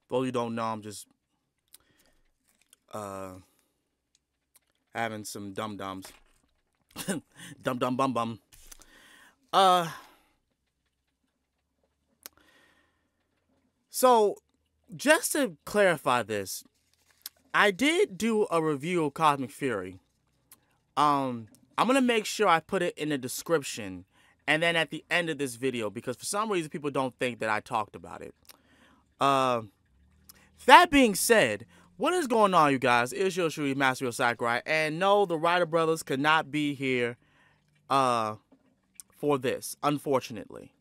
those you don't know, I'm just having some dum-dums. Dum-dum-bum-bum. So, just to clarify this, I did do a review of Cosmic Fury. I'm gonna make sure I put it in the description and then at the end of this video, because for some reason people don't think that I talked about it. That being said, what is going on, you guys? It's your Shuri Master of Sakurai, and no, the Writer Brothers could not be here for this, unfortunately.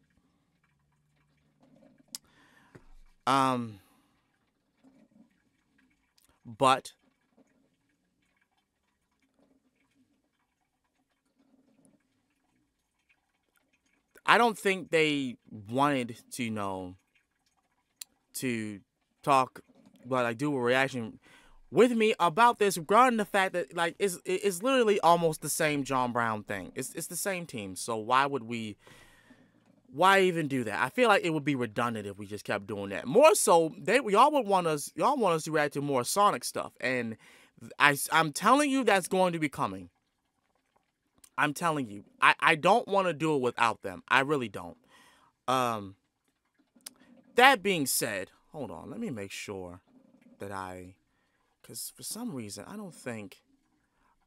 But I don't think they wanted to, you know, to talk, but like do a reaction with me about this, regarding the fact that like it's literally almost the same John Brown thing. It's the same team, so why even do that? I feel like it would be redundant if we just kept doing that. More so, y'all want us to react to more Sonic stuff, and I'm telling you that's going to be coming. I'm telling you, I don't want to do it without them. I really don't. That being said, hold on, let me make sure that because for some reason I don't think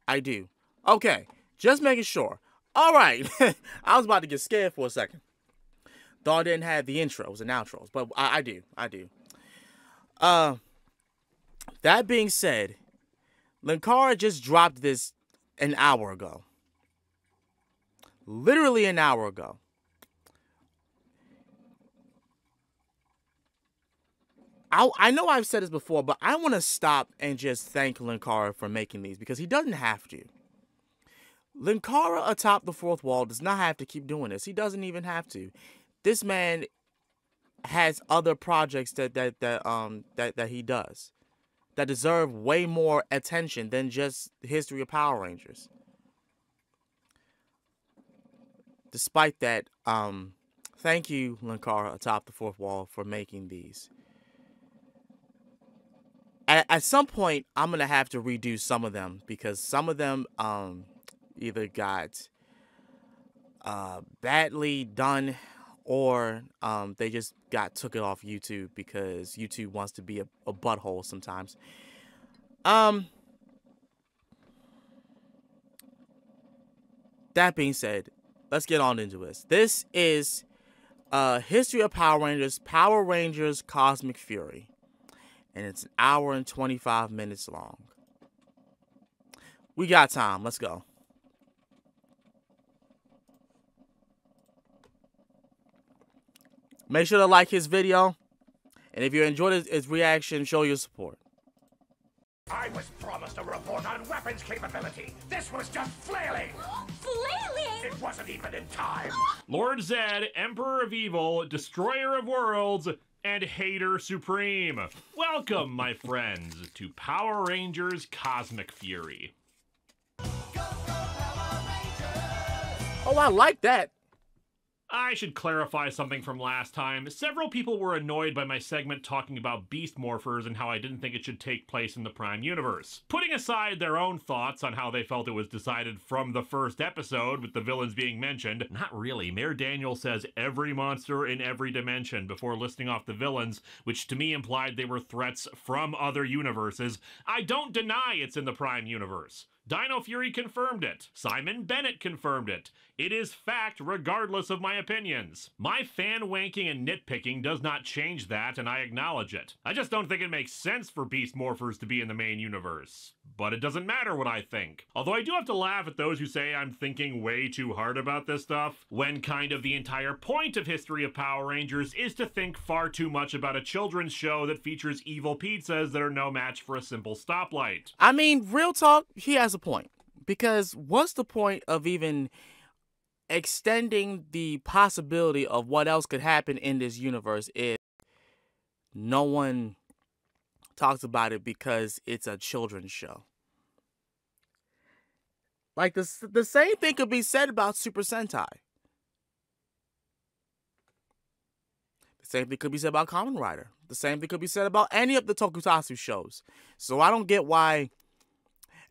I do. Okay, just making sure. All right, I was about to get scared for a second. Thought I didn't have the intros and outros, but I do. That being said, Linkara just dropped this an hour ago. Literally an hour ago. I know I've said this before, but I want to stop and just thank Linkara for making these, because he doesn't have to. Linkara atop the fourth wall does not have to keep doing this. He doesn't even have to. This man has other projects that he does that deserve way more attention than just the history of Power Rangers. Despite that, thank you, Linkara atop the fourth wall, for making these. At some point, I'm gonna have to redo some of them, because some of them either got badly done, or they just took it off YouTube because YouTube wants to be a butthole sometimes. That being said, let's get on into this. This is History of Power Rangers Cosmic Fury. And it's an hour and 25 minutes long. We got time. Let's go. Make sure to like his video. And if you enjoyed his reaction, show your support. I was promised a report on weapons capability. This was just flailing. Flailing? It wasn't even in time. Lord Zed, Emperor of Evil, Destroyer of Worlds, and Hater Supreme. Welcome, my friends, to Power Rangers Cosmic Fury. Oh, I like that. I should clarify something from last time. Several people were annoyed by my segment talking about Beast Morphers and how I didn't think it should take place in the Prime Universe. Putting aside their own thoughts on how they felt it was decided from the first episode, with the villains being mentioned, not really. Mayor Daniel says every monster in every dimension before listing off the villains, which to me implied they were threats from other universes. I don't deny it's in the Prime Universe. Dino Fury confirmed it. Simon Bennett confirmed it. It is fact regardless of my opinions. My fan-wanking and nitpicking does not change that, and I acknowledge it. I just don't think it makes sense for Beast Morphers to be in the main universe. But it doesn't matter what I think. Although I do have to laugh at those who say I'm thinking way too hard about this stuff, when kind of the entire point of History of Power Rangers is to think far too much about a children's show that features evil pizzas that are no match for a simple stoplight. I mean, real talk, he has a point. Because what's the point of even extending the possibility of what else could happen in this universe if no one talks about it because it's a children's show? Like, the same thing could be said about Super Sentai. The same thing could be said about Kamen Rider. The same thing could be said about any of the tokusatsu shows. So I don't get why.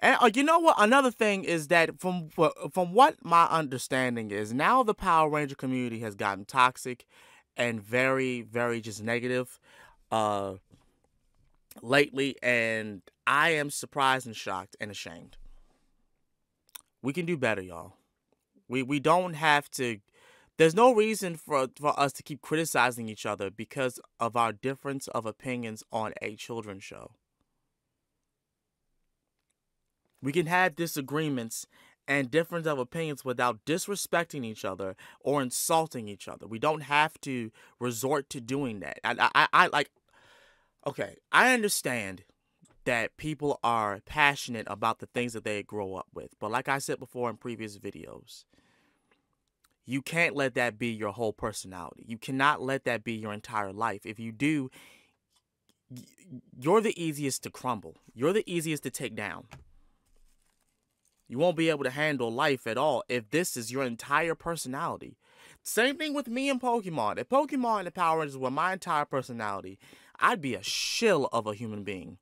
And you know what? Another thing is that from what my understanding is, now the Power Ranger community has gotten toxic and very, very just negative lately, and I am surprised and shocked and ashamed. We can do better, y'all. We don't have to. There's no reason for us to keep criticizing each other because of our difference of opinions on a children's show. We can have disagreements and difference of opinions without disrespecting each other or insulting each other. We don't have to resort to doing that. Okay, I understand that people are passionate about the things that they grow up with. But like I said before in previous videos, you can't let that be your whole personality. You cannot let that be your entire life. If you do, you're the easiest to crumble. You're the easiest to take down. You won't be able to handle life at all if this is your entire personality. Same thing with me and Pokemon. If Pokemon and the Power Rangers were my entire personality, I'd be a shill of a human being.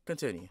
Continue.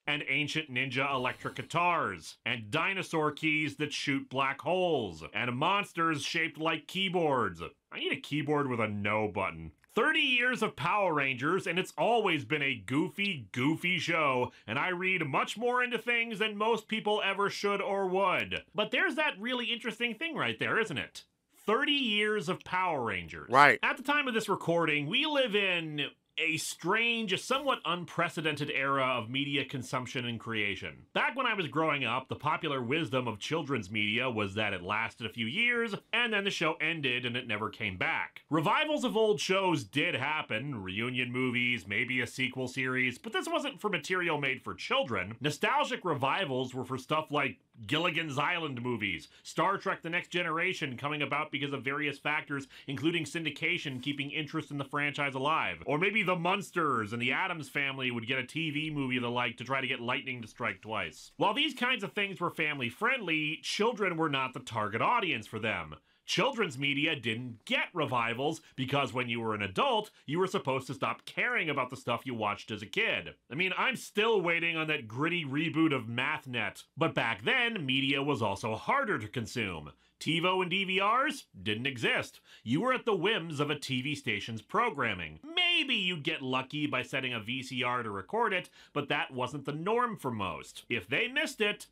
And ancient ninja electric guitars, and dinosaur keys that shoot black holes, and monsters shaped like keyboards. I need a keyboard with a no button. 30 years of Power Rangers, and it's always been a goofy, goofy show, and I read much more into things than most people ever should or would. But there's that really interesting thing right there, isn't it? 30 years of Power Rangers. Right. At the time of this recording, we live in a strange, somewhat unprecedented era of media consumption and creation. Back when I was growing up, the popular wisdom of children's media was that it lasted a few years, and then the show ended and it never came back. Revivals of old shows did happen, reunion movies, maybe a sequel series, but this wasn't for material made for children. Nostalgic revivals were for stuff like Gilligan's Island movies, Star Trek The Next Generation coming about because of various factors, including syndication keeping interest in the franchise alive, or maybe The Munsters and the Addams Family would get a TV movie of the like to try to get lightning to strike twice. While these kinds of things were family friendly, children were not the target audience for them. Children's media didn't get revivals because when you were an adult, you were supposed to stop caring about the stuff you watched as a kid. I mean, I'm still waiting on that gritty reboot of MathNet. But back then, media was also harder to consume. TiVo and DVRs didn't exist. You were at the whims of a TV station's programming. Maybe you'd get lucky by setting a VCR to record it, but that wasn't the norm for most. If they missed it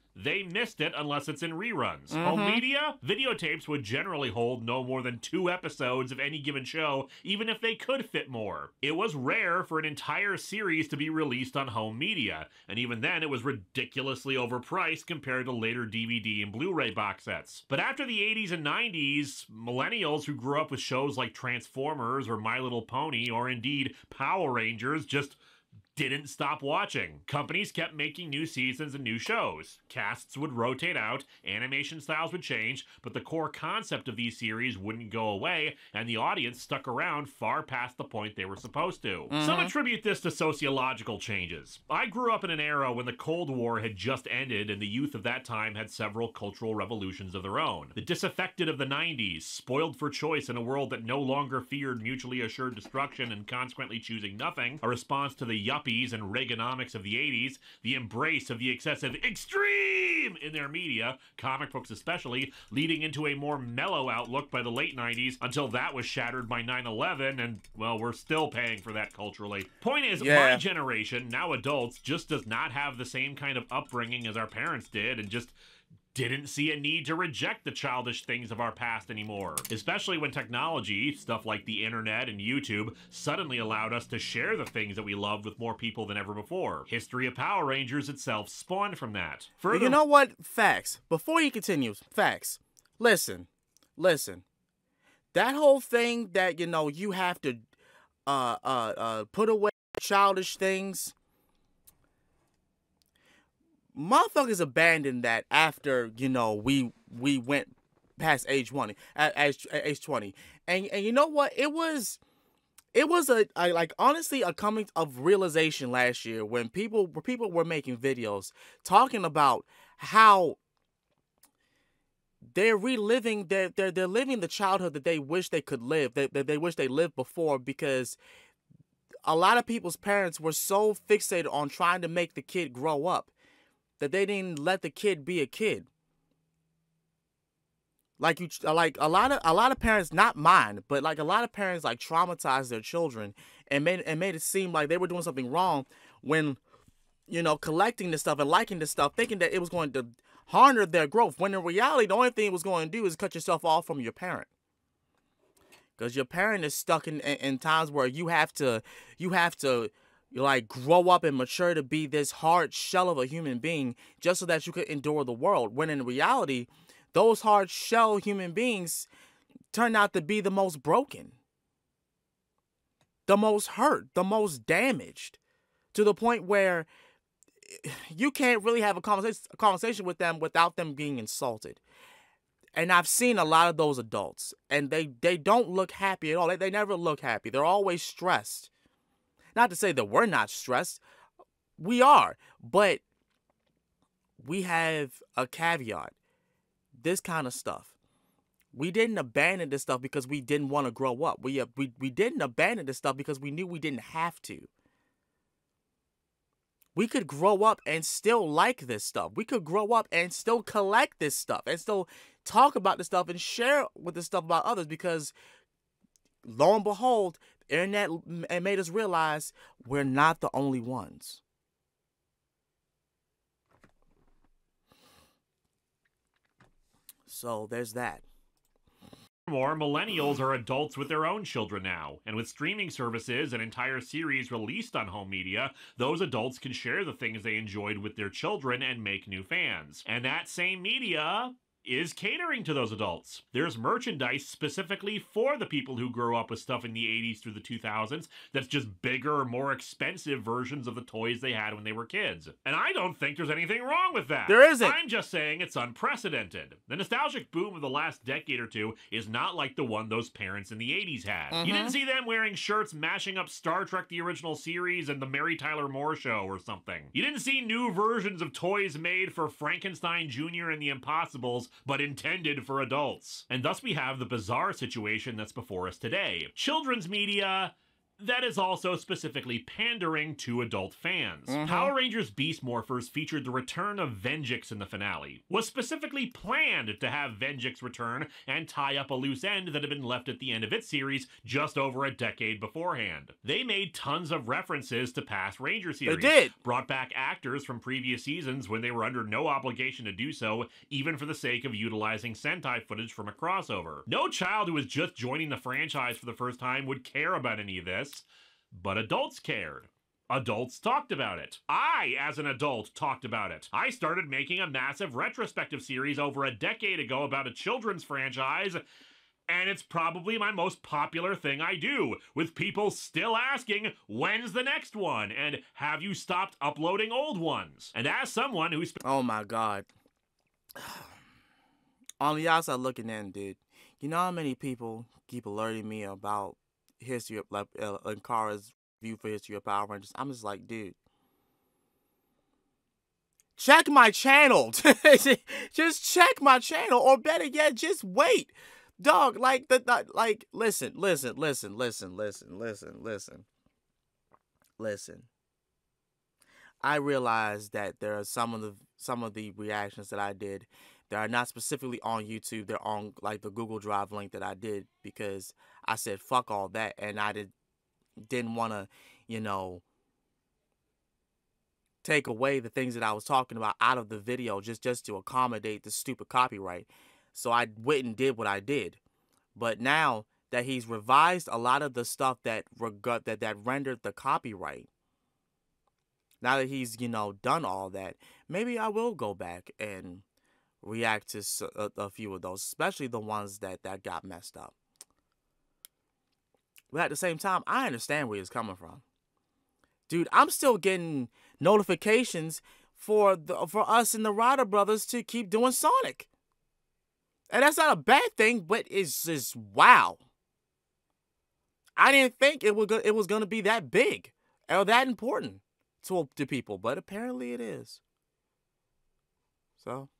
unless it's in reruns. Home media? Videotapes would generally hold no more than 2 episodes of any given show, even if they could fit more. It was rare for an entire series to be released on home media, and even then it was ridiculously overpriced compared to later DVD and Blu-ray box sets. But after the 80s and 90s, millennials who grew up with shows like Transformers or My Little Pony, or indeed Power Rangers, just didn't stop watching. Companies kept making new seasons and new shows. Casts would rotate out, animation styles would change, but the core concept of these series wouldn't go away, and the audience stuck around far past the point they were supposed to. Some attribute this to sociological changes. I grew up in an era when the Cold War had just ended, and the youth of that time had several cultural revolutions of their own. The disaffected of the 90s, spoiled for choice in a world that no longer feared mutually assured destruction and consequently choosing nothing, a response to the yuppies and Reaganomics of the 80s, the embrace of the excessive extreme in their media, comic books especially, leading into a more mellow outlook by the late 90s until that was shattered by 9/11, and, well, we're still paying for that culturally. Point is, my generation, now adults, just does not have the same kind of upbringing as our parents did, and just didn't see a need to reject the childish things of our past anymore. Especially when technology, stuff like the internet and YouTube, suddenly allowed us to share the things that we loved with more people than ever before. History of Power Rangers itself spawned from that. Further, you know what? Facts. Before you continue, facts. Listen. That whole thing that, you know, you have to put away childish things. Motherfuckers abandoned that after, you know, we went past age 20, age 20. And you know what? It was a like, honestly, a coming of realization last year when people were making videos talking about how they're reliving, they're living the childhood that they wish they could live, that they wish they lived before, because a lot of people's parents were so fixated on trying to make the kid grow up that they didn't let the kid be a kid. Like a lot of parents, not mine, but like a lot of parents like traumatized their children and made it seem like they were doing something wrong when, you know, collecting this stuff and liking this stuff, thinking that it was going to hinder their growth, when in reality the only thing it was going to do is cut yourself off from your parent. Because your parent is stuck in times where you have to like grow up and mature to be this hard shell of a human being just so that you could endure the world. When in reality, those hard shell human beings turn out to be the most broken, the most hurt, the most damaged, to the point where you can't really have a conversation with them without them being insulted. And I've seen a lot of those adults, and they don't look happy at all. They never look happy. They're always stressed. Not to say that we're not stressed. We are. But we have a caveat. This kind of stuff. We didn't abandon this stuff because we didn't want to grow up. We didn't abandon this stuff because we knew we didn't have to. We could grow up and still like this stuff. We could grow up and still collect this stuff and still talk about this stuff and share with this stuff about others, because lo and behold, the internet made us realize we're not the only ones. So there's that. More millennials are adults with their own children now, and with streaming services and entire series released on home media, those adults can share the things they enjoyed with their children and make new fans. And that same media is catering to those adults. There's merchandise specifically for the people who grew up with stuff in the 80s through the 2000s that's just bigger, more expensive versions of the toys they had when they were kids. And I don't think there's anything wrong with that. There isn't. I'm just saying it's unprecedented. The nostalgic boom of the last decade or two is not like the one those parents in the 80s had. You didn't see them wearing shirts mashing up Star Trek the original series and the Mary Tyler Moore Show or something. You didn't see new versions of toys made for Frankenstein Jr. and the Impossibles, but intended for adults. And thus we have the bizarre situation that's before us today. Children's media that is also specifically pandering to adult fans. Power Rangers Beast Morphers featured the return of Venjix in the finale. Was specifically planned to have Venjix return and tie up a loose end that had been left at the end of its series just over a decade beforehand. They made tons of references to past Ranger series. They did. Brought back actors from previous seasons when they were under no obligation to do so, even for the sake of utilizing Sentai footage from a crossover. No child who was just joining the franchise for the first time would care about any of this. But adults cared. Adults talked about it. I, as an adult, talked about it. I started making a massive retrospective series over a decade ago about a children's franchise, and it's probably my most popular thing I do, with people still asking, when's the next one? And have you stopped uploading old ones? And as someone who's... Oh my God. On the outside looking in, dude, you know how many people keep alerting me about history of like Linkara's view for history of Power Rangers? I'm just like, dude, check my channel. Just check my channel, or better yet, just wait, dog. Like listen. I realize that there are some of the reactions that I did that are not specifically on YouTube. They're on like the Google Drive link that I did, because I said fuck all that, and I didn't want to, you know, take away the things that I was talking about out of the video just to accommodate the stupid copyright. So I went and did what I did. But now that he's revised a lot of the stuff that rendered the copyright, now that he's, you know, done all that, maybe I will go back and react to a few of those, especially the ones that got messed up. But at the same time, I understand where he's coming from. Dude, I'm still getting notifications for us and the Ryder brothers to keep doing Sonic. And that's not a bad thing, but it's just, wow. I didn't think it was going to be that big or that important to people, but apparently it is. So...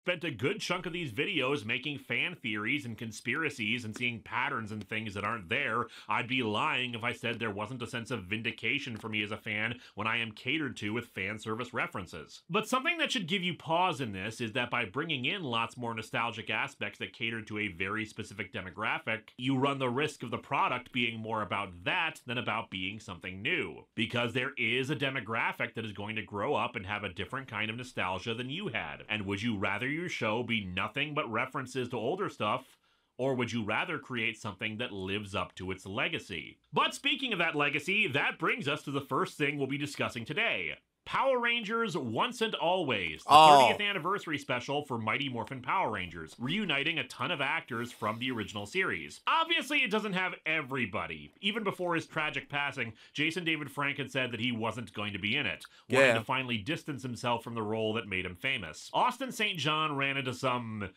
spent a good chunk of these videos making fan theories and conspiracies and seeing patterns and things that aren't there, I'd be lying if I said there wasn't a sense of vindication for me as a fan when I am catered to with fan service references. But something that should give you pause in this is that by bringing in lots more nostalgic aspects that cater to a very specific demographic, you run the risk of the product being more about that than about being something new. Because there is a demographic that is going to grow up and have a different kind of nostalgia than you had. And would you rather your show be nothing but references to older stuff, or would you rather create something that lives up to its legacy? But speaking of that legacy, that brings us to the first thing we'll be discussing today. Power Rangers Once and Always, the 30th anniversary special for Mighty Morphin Power Rangers, reuniting a ton of actors from the original series. Obviously, it doesn't have everybody. Even before his tragic passing, Jason David Frank had said that he wasn't going to be in it, wanting to finally distance himself from the role that made him famous. Austin St. John ran into some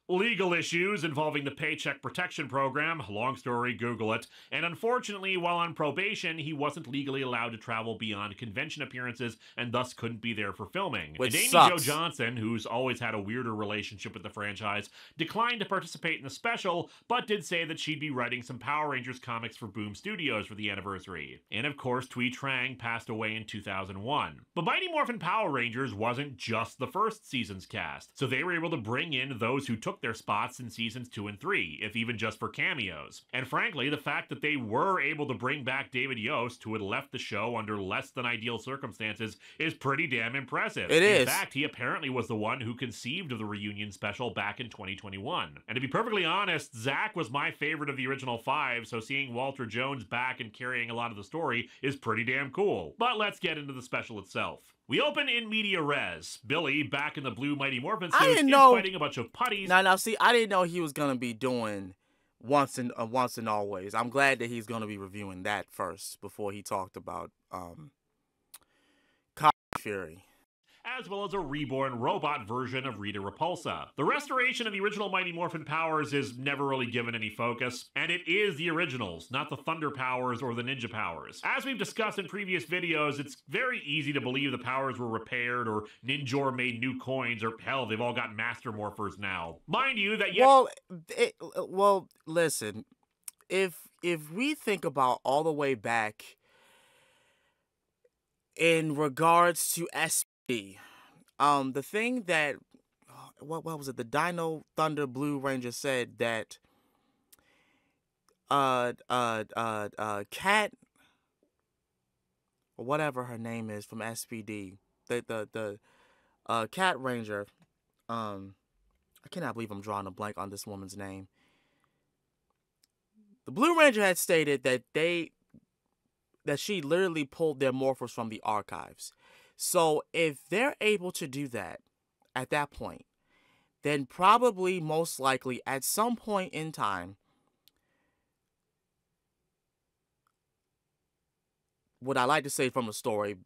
legal issues involving the Paycheck Protection Program, long story, Google it, and unfortunately, while on probation, he wasn't legally allowed to travel beyond convention appearances and thus couldn't be there for filming. Which and Amy sucks. Jo Johnson, who's always had a weirder relationship with the franchise, declined to participate in the special, but did say that she'd be writing some Power Rangers comics for Boom Studios for the anniversary. And of course, Thuy Trang passed away in 2001. But Mighty Morphin Power Rangers wasn't just the first season's cast, so they were able to bring in those who took their spots in seasons 2 and 3, if even just for cameos. And frankly, the fact that they were able to bring back David Yost, who had left the show under less than ideal circumstances, is pretty damn impressive. In fact, he apparently was the one who conceived of the reunion special back in 2021. And to be perfectly honest, Zach was my favorite of the original 5, so seeing Walter Jones back and carrying a lot of the story is pretty damn cool. But let's get into the special itself. We open in media res. Billy, back in the blue Mighty Morphin suit, is fighting a bunch of putties. Now, see, I didn't know he was gonna be doing Once and Always. I'm glad that he's gonna be reviewing that first before he talked about Fury, as well as a reborn robot version of Rita Repulsa. The restoration of the original Mighty Morphin Powers is never really given any focus, and it is the originals, not the Thunder Powers or the Ninja Powers. As we've discussed in previous videos, it's very easy to believe the powers were repaired or Ninjor made new coins, or hell, they've all got Master Morphers now. Mind you that well, listen, if we think about all the way back in regards to SPD, the thing that what was it? The Dino Thunder Blue Ranger said that Cat or whatever her name is from SPD, the Cat Ranger, I cannot believe I'm drawing a blank on this woman's name. The Blue Ranger had stated that she literally pulled their morphers from the archives. So if they're able to do that at that point, then probably most likely at some point in time, what I like to say from a story,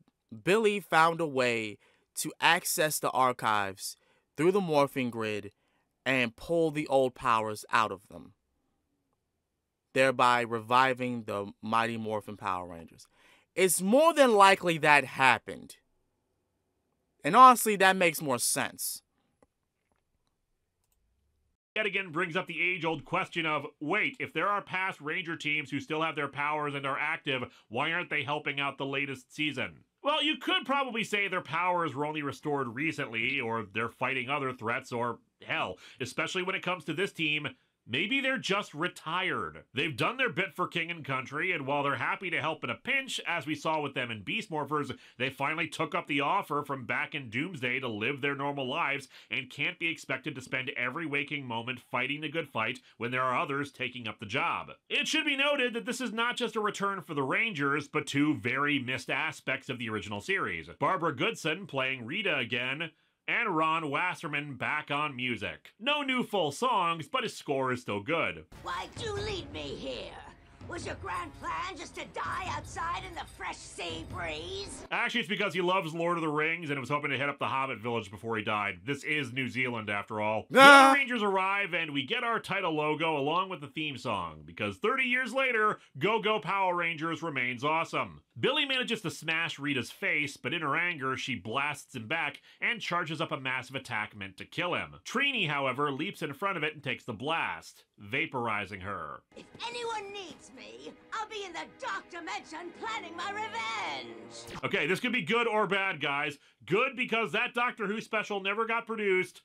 Billy found a way to access the archives through the morphing grid and pull the old powers out of them, thereby reviving the Mighty Morphin Power Rangers. It's more than likely that happened. And honestly, that makes more sense. Yet again brings up the age-old question of, wait, if there are past Ranger teams who still have their powers and are active, why aren't they helping out the latest season? Well, you could probably say their powers were only restored recently, or they're fighting other threats, or hell, especially when it comes to this team, maybe they're just retired. They've done their bit for King and Country, and while they're happy to help in a pinch, as we saw with them in Beast Morphers, they finally took up the offer from back in Doomsday to live their normal lives and can't be expected to spend every waking moment fighting the good fight when there are others taking up the job. It should be noted that this is not just a return for the Rangers, but two very missed aspects of the original series. Barbara Goodson playing Rita again, and Ron Wasserman back on music. No new full songs, but his score is still good. Why'd you lead me here? Was your grand plan just to die outside in the fresh sea breeze? Actually, it's because he loves Lord of the Rings and was hoping to hit up the Hobbit village before he died. This is New Zealand, after all. The other Rangers arrive, and we get our title logo along with the theme song, because 30 years later, Go Go Power Rangers remains awesome. Billy manages to smash Rita's face, but in her anger, she blasts him back and charges up a massive attack meant to kill him. Trini, however, leaps in front of it and takes the blast, vaporizing her. If anyone needs me, I'll be in the dark dimension planning my revenge. Okay, this could be good or bad, guys. Good because that Doctor Who special never got produced,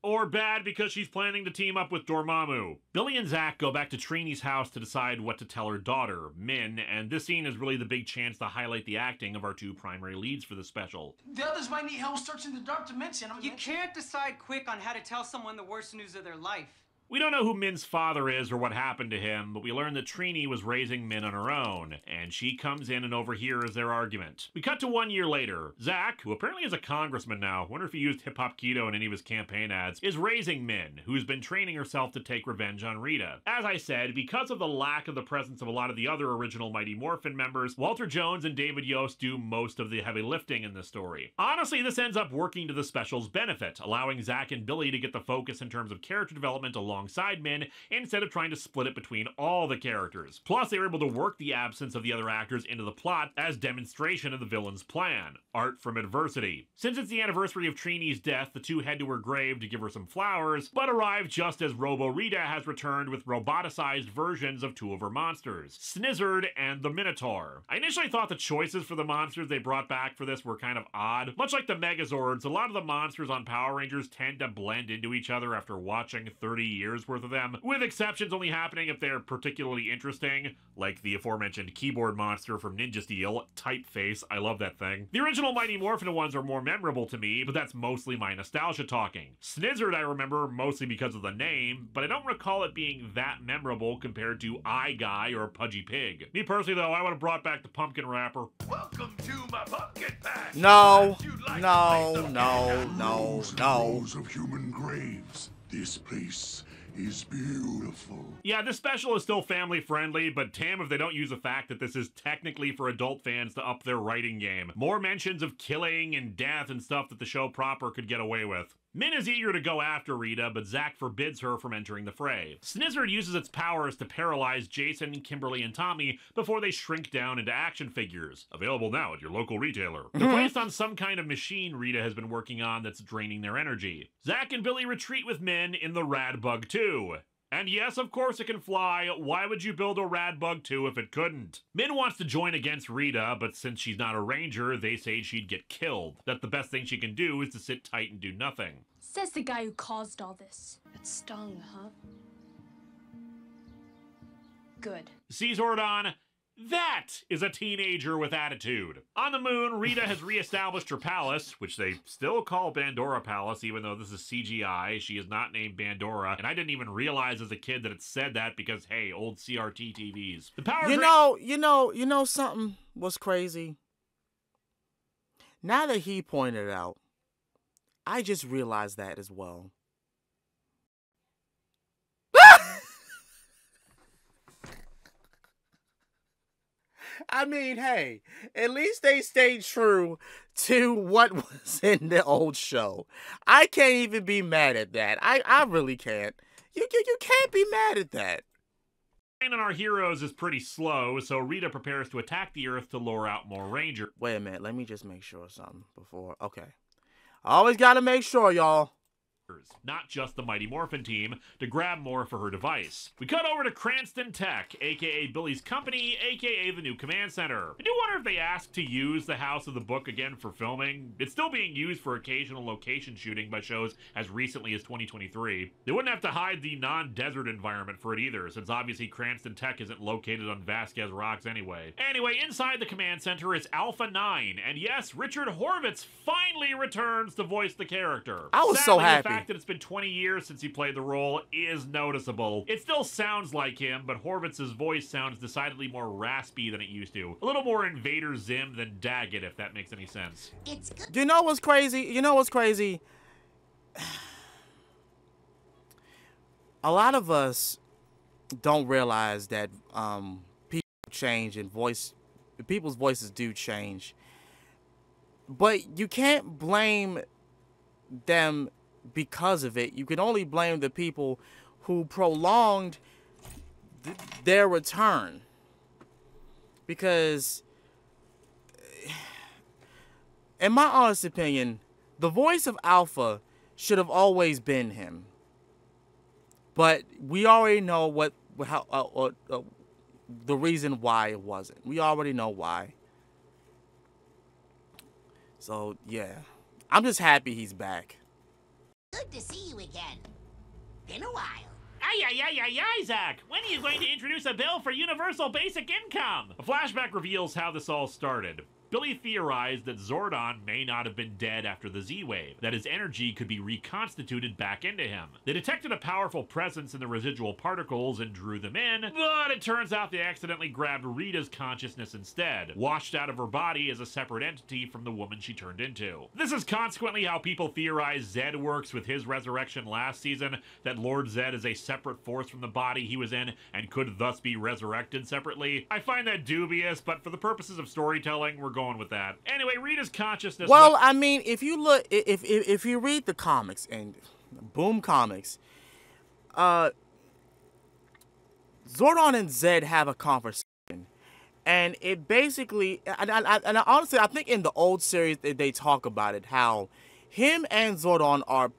or bad because she's planning to team up with Dormammu. Billy and Zack go back to Trini's house to decide what to tell her daughter, Min, and this scene is really the big chance to highlight the acting of our two primary leads for the special. The others might need help searching the dark dimension. You can't decide quick on how to tell someone the worst news of their life. We don't know who Min's father is or what happened to him, but we learn that Trini was raising Min on her own, and she comes in and overhears their argument. We cut to 1 year later. Zack, who apparently is a congressman now, wonder if he used hip-hop keto in any of his campaign ads, is raising Min, who's been training herself to take revenge on Rita. As I said, because of the lack of the presence of a lot of the other original Mighty Morphin members, Walter Jones and David Yost do most of the heavy lifting in this story. Honestly, this ends up working to the special's benefit, allowing Zack and Billy to get the focus in terms of character development alongside Min, instead of trying to split it between all the characters. Plus, they were able to work the absence of the other actors into the plot as demonstration of the villain's plan. Art from adversity. Since it's the anniversary of Trini's death, the two head to her grave to give her some flowers, but arrive just as Robo-Rita has returned with roboticized versions of two of her monsters, Snizzard and the Minotaur. I initially thought the choices for the monsters they brought back for this were kind of odd. Much like the Megazords, a lot of the monsters on Power Rangers tend to blend into each other after watching 30 years worth of them, with exceptions only happening if they're particularly interesting, like the aforementioned keyboard monster from Ninja Steel, Typeface. I love that thing. The original Mighty Morphin ones are more memorable to me, but that's mostly my nostalgia talking. Snizzard I remember mostly because of the name, but I don't recall it being that memorable compared to Eye Guy or Pudgy Pig. Me personally though, I would have brought back the pumpkin wrapper. Welcome to my pumpkin patch. No, Like no. Rows of human graves. This place is beautiful. Yeah, this special is still family friendly, but damn if they don't use the fact that this is technically for adult fans to up their writing game. More mentions of killing and death and stuff that the show proper could get away with. Min is eager to go after Rita, but Zack forbids her from entering the fray. Snizzard uses its powers to paralyze Jason, Kimberly, and Tommy before they shrink down into action figures. Available now at your local retailer. They're placed on some kind of machine Rita has been working on that's draining their energy. Zack and Billy retreat with Min in the Rad Bug 2. And yes, of course it can fly. Why would you build a Rad Bug 2 if it couldn't? Min wants to join against Rita, but since she's not a ranger, they say she'd get killed. That the best thing she can do is to sit tight and do nothing. Says the guy who caused all this. It stung, huh? Good. See, Zordon? That is a teenager with attitude. On the moon, Rita has reestablished her palace, which they still call Bandora Palace, even though this is CGI. She is not named Bandora, and I didn't even realize as a kid that it said that because, hey, old CRT TVs. The power You know something was crazy? Now that he pointed it out, I just realized that as well. I mean, hey, at least they stayed true to what was in the old show. I can't even be mad at that. I really can't. You can't be mad at that. On our heroes is pretty slow, so Rita prepares to attack the Earth to lure out more Rangers. Wait a minute, let me just make sure of something before. Okay. I always gotta make sure, y'all. Not just the Mighty Morphin team, to grab more for her device. We cut over to Cranston Tech, aka Billy's company, aka the new command center. I do wonder if they asked to use the House of the Book again for filming. It's still being used for occasional location shooting by shows as recently as 2023. They wouldn't have to hide the non-desert environment for it either, since obviously Cranston Tech isn't located on Vasquez Rocks anyway. Anyway, inside the command center is Alpha 9, and yes, Richard Horvitz finally returns to voice the character. I was so happy. The fact that it's been 20 years since he played the role is noticeable. It still sounds like him, but Horvitz's voice sounds decidedly more raspy than it used to. A little more Invader Zim than Daggett, if that makes any sense. It's good. You know what's crazy? A lot of us don't realize that change and people's voices do change. But you can't blame them because of it. You can only blame the people who prolonged their return. Because, in my honest opinion, the voice of Alpha should have always been him. But we already know the reason why it wasn't. We already know why. So, yeah. I'm just happy he's back. Good to see you again. Been a while. Aye, Zach. When are you going to introduce a bill for universal basic income? A flashback reveals how this all started. Billy theorized that Zordon may not have been dead after the Z-Wave, that his energy could be reconstituted back into him. They detected a powerful presence in the residual particles and drew them in, but it turns out they accidentally grabbed Rita's consciousness instead, washed out of her body as a separate entity from the woman she turned into. This is consequently how people theorize Zed works with his resurrection last season, that Lord Zed is a separate force from the body he was in and could thus be resurrected separately. I find that dubious, but for the purposes of storytelling, we're going with that. Anyway, Rita's consciousness... Well, I mean, if you look... If you read the comics, and Boom Comics, Zordon and Zed have a conversation. And it basically... And honestly, I think in the old series, they talk about it, how him and Zordon are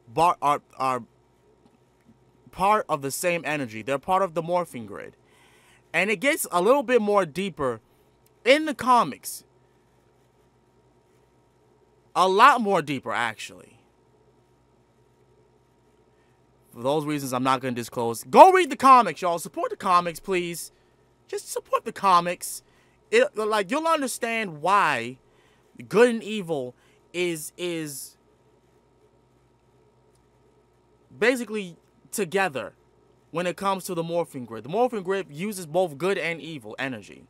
part of the same energy. They're part of the morphing grid. And it gets a little bit more deeper in the comics. A lot more deeper, actually. For those reasons, I'm not going to disclose. Go read the comics, y'all. Support the comics, please. Just support the comics. You'll understand why good and evil is basically together when it comes to the morphing grid. The morphing grid uses both good and evil energy.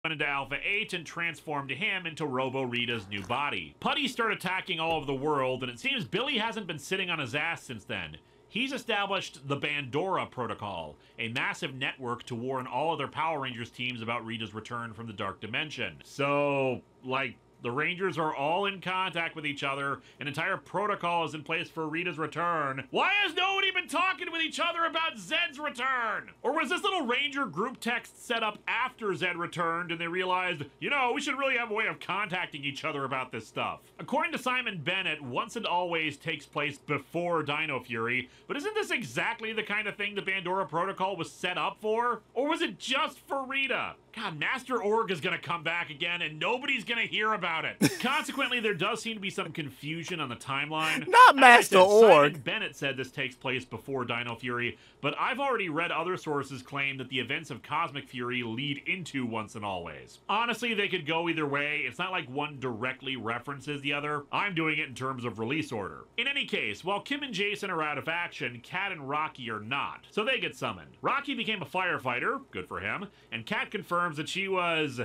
Into Alpha 8 and transformed him into Robo-Rita's new body. Putty started attacking all over the world, and it seems Billy hasn't been sitting on his ass since then. He's established the Bandora Protocol, a massive network to warn all other Power Rangers teams about Rita's return from the Dark Dimension. So, like, the Rangers are all in contact with each other. An entire protocol is in place for Rita's return. Why has nobody been talking with each other about Zed's return? Or was this little Ranger group text set up after Zed returned and they realized, you know, we should really have a way of contacting each other about this stuff? According to Simon Bennett, Once and Always takes place before Dino Fury, but isn't this exactly the kind of thing the Bandora Protocol was set up for? Or was it just for Rita? God, Master Org is gonna come back again and nobody's gonna hear about it. Consequently, there does seem to be some confusion on the timeline. Not Master Org. Simon Bennett said this takes place before Dino Fury, but I've already read other sources claim that the events of Cosmic Fury lead into Once and Always. Honestly, they could go either way. It's not like one directly references the other. I'm doing it in terms of release order. In any case, while Kim and Jason are out of action, Kat and Rocky are not, so they get summoned. Rocky became a firefighter, good for him, and Kat confirms that she was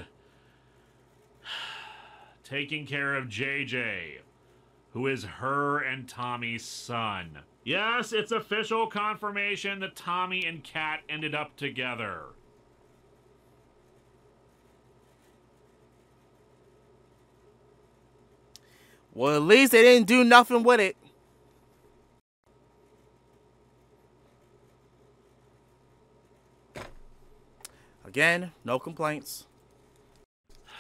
taking care of JJ, who is her and Tommy's son. Yes, it's official confirmation that Tommy and Kat ended up together. Well, at least they didn't do nothing with it. Again, no complaints.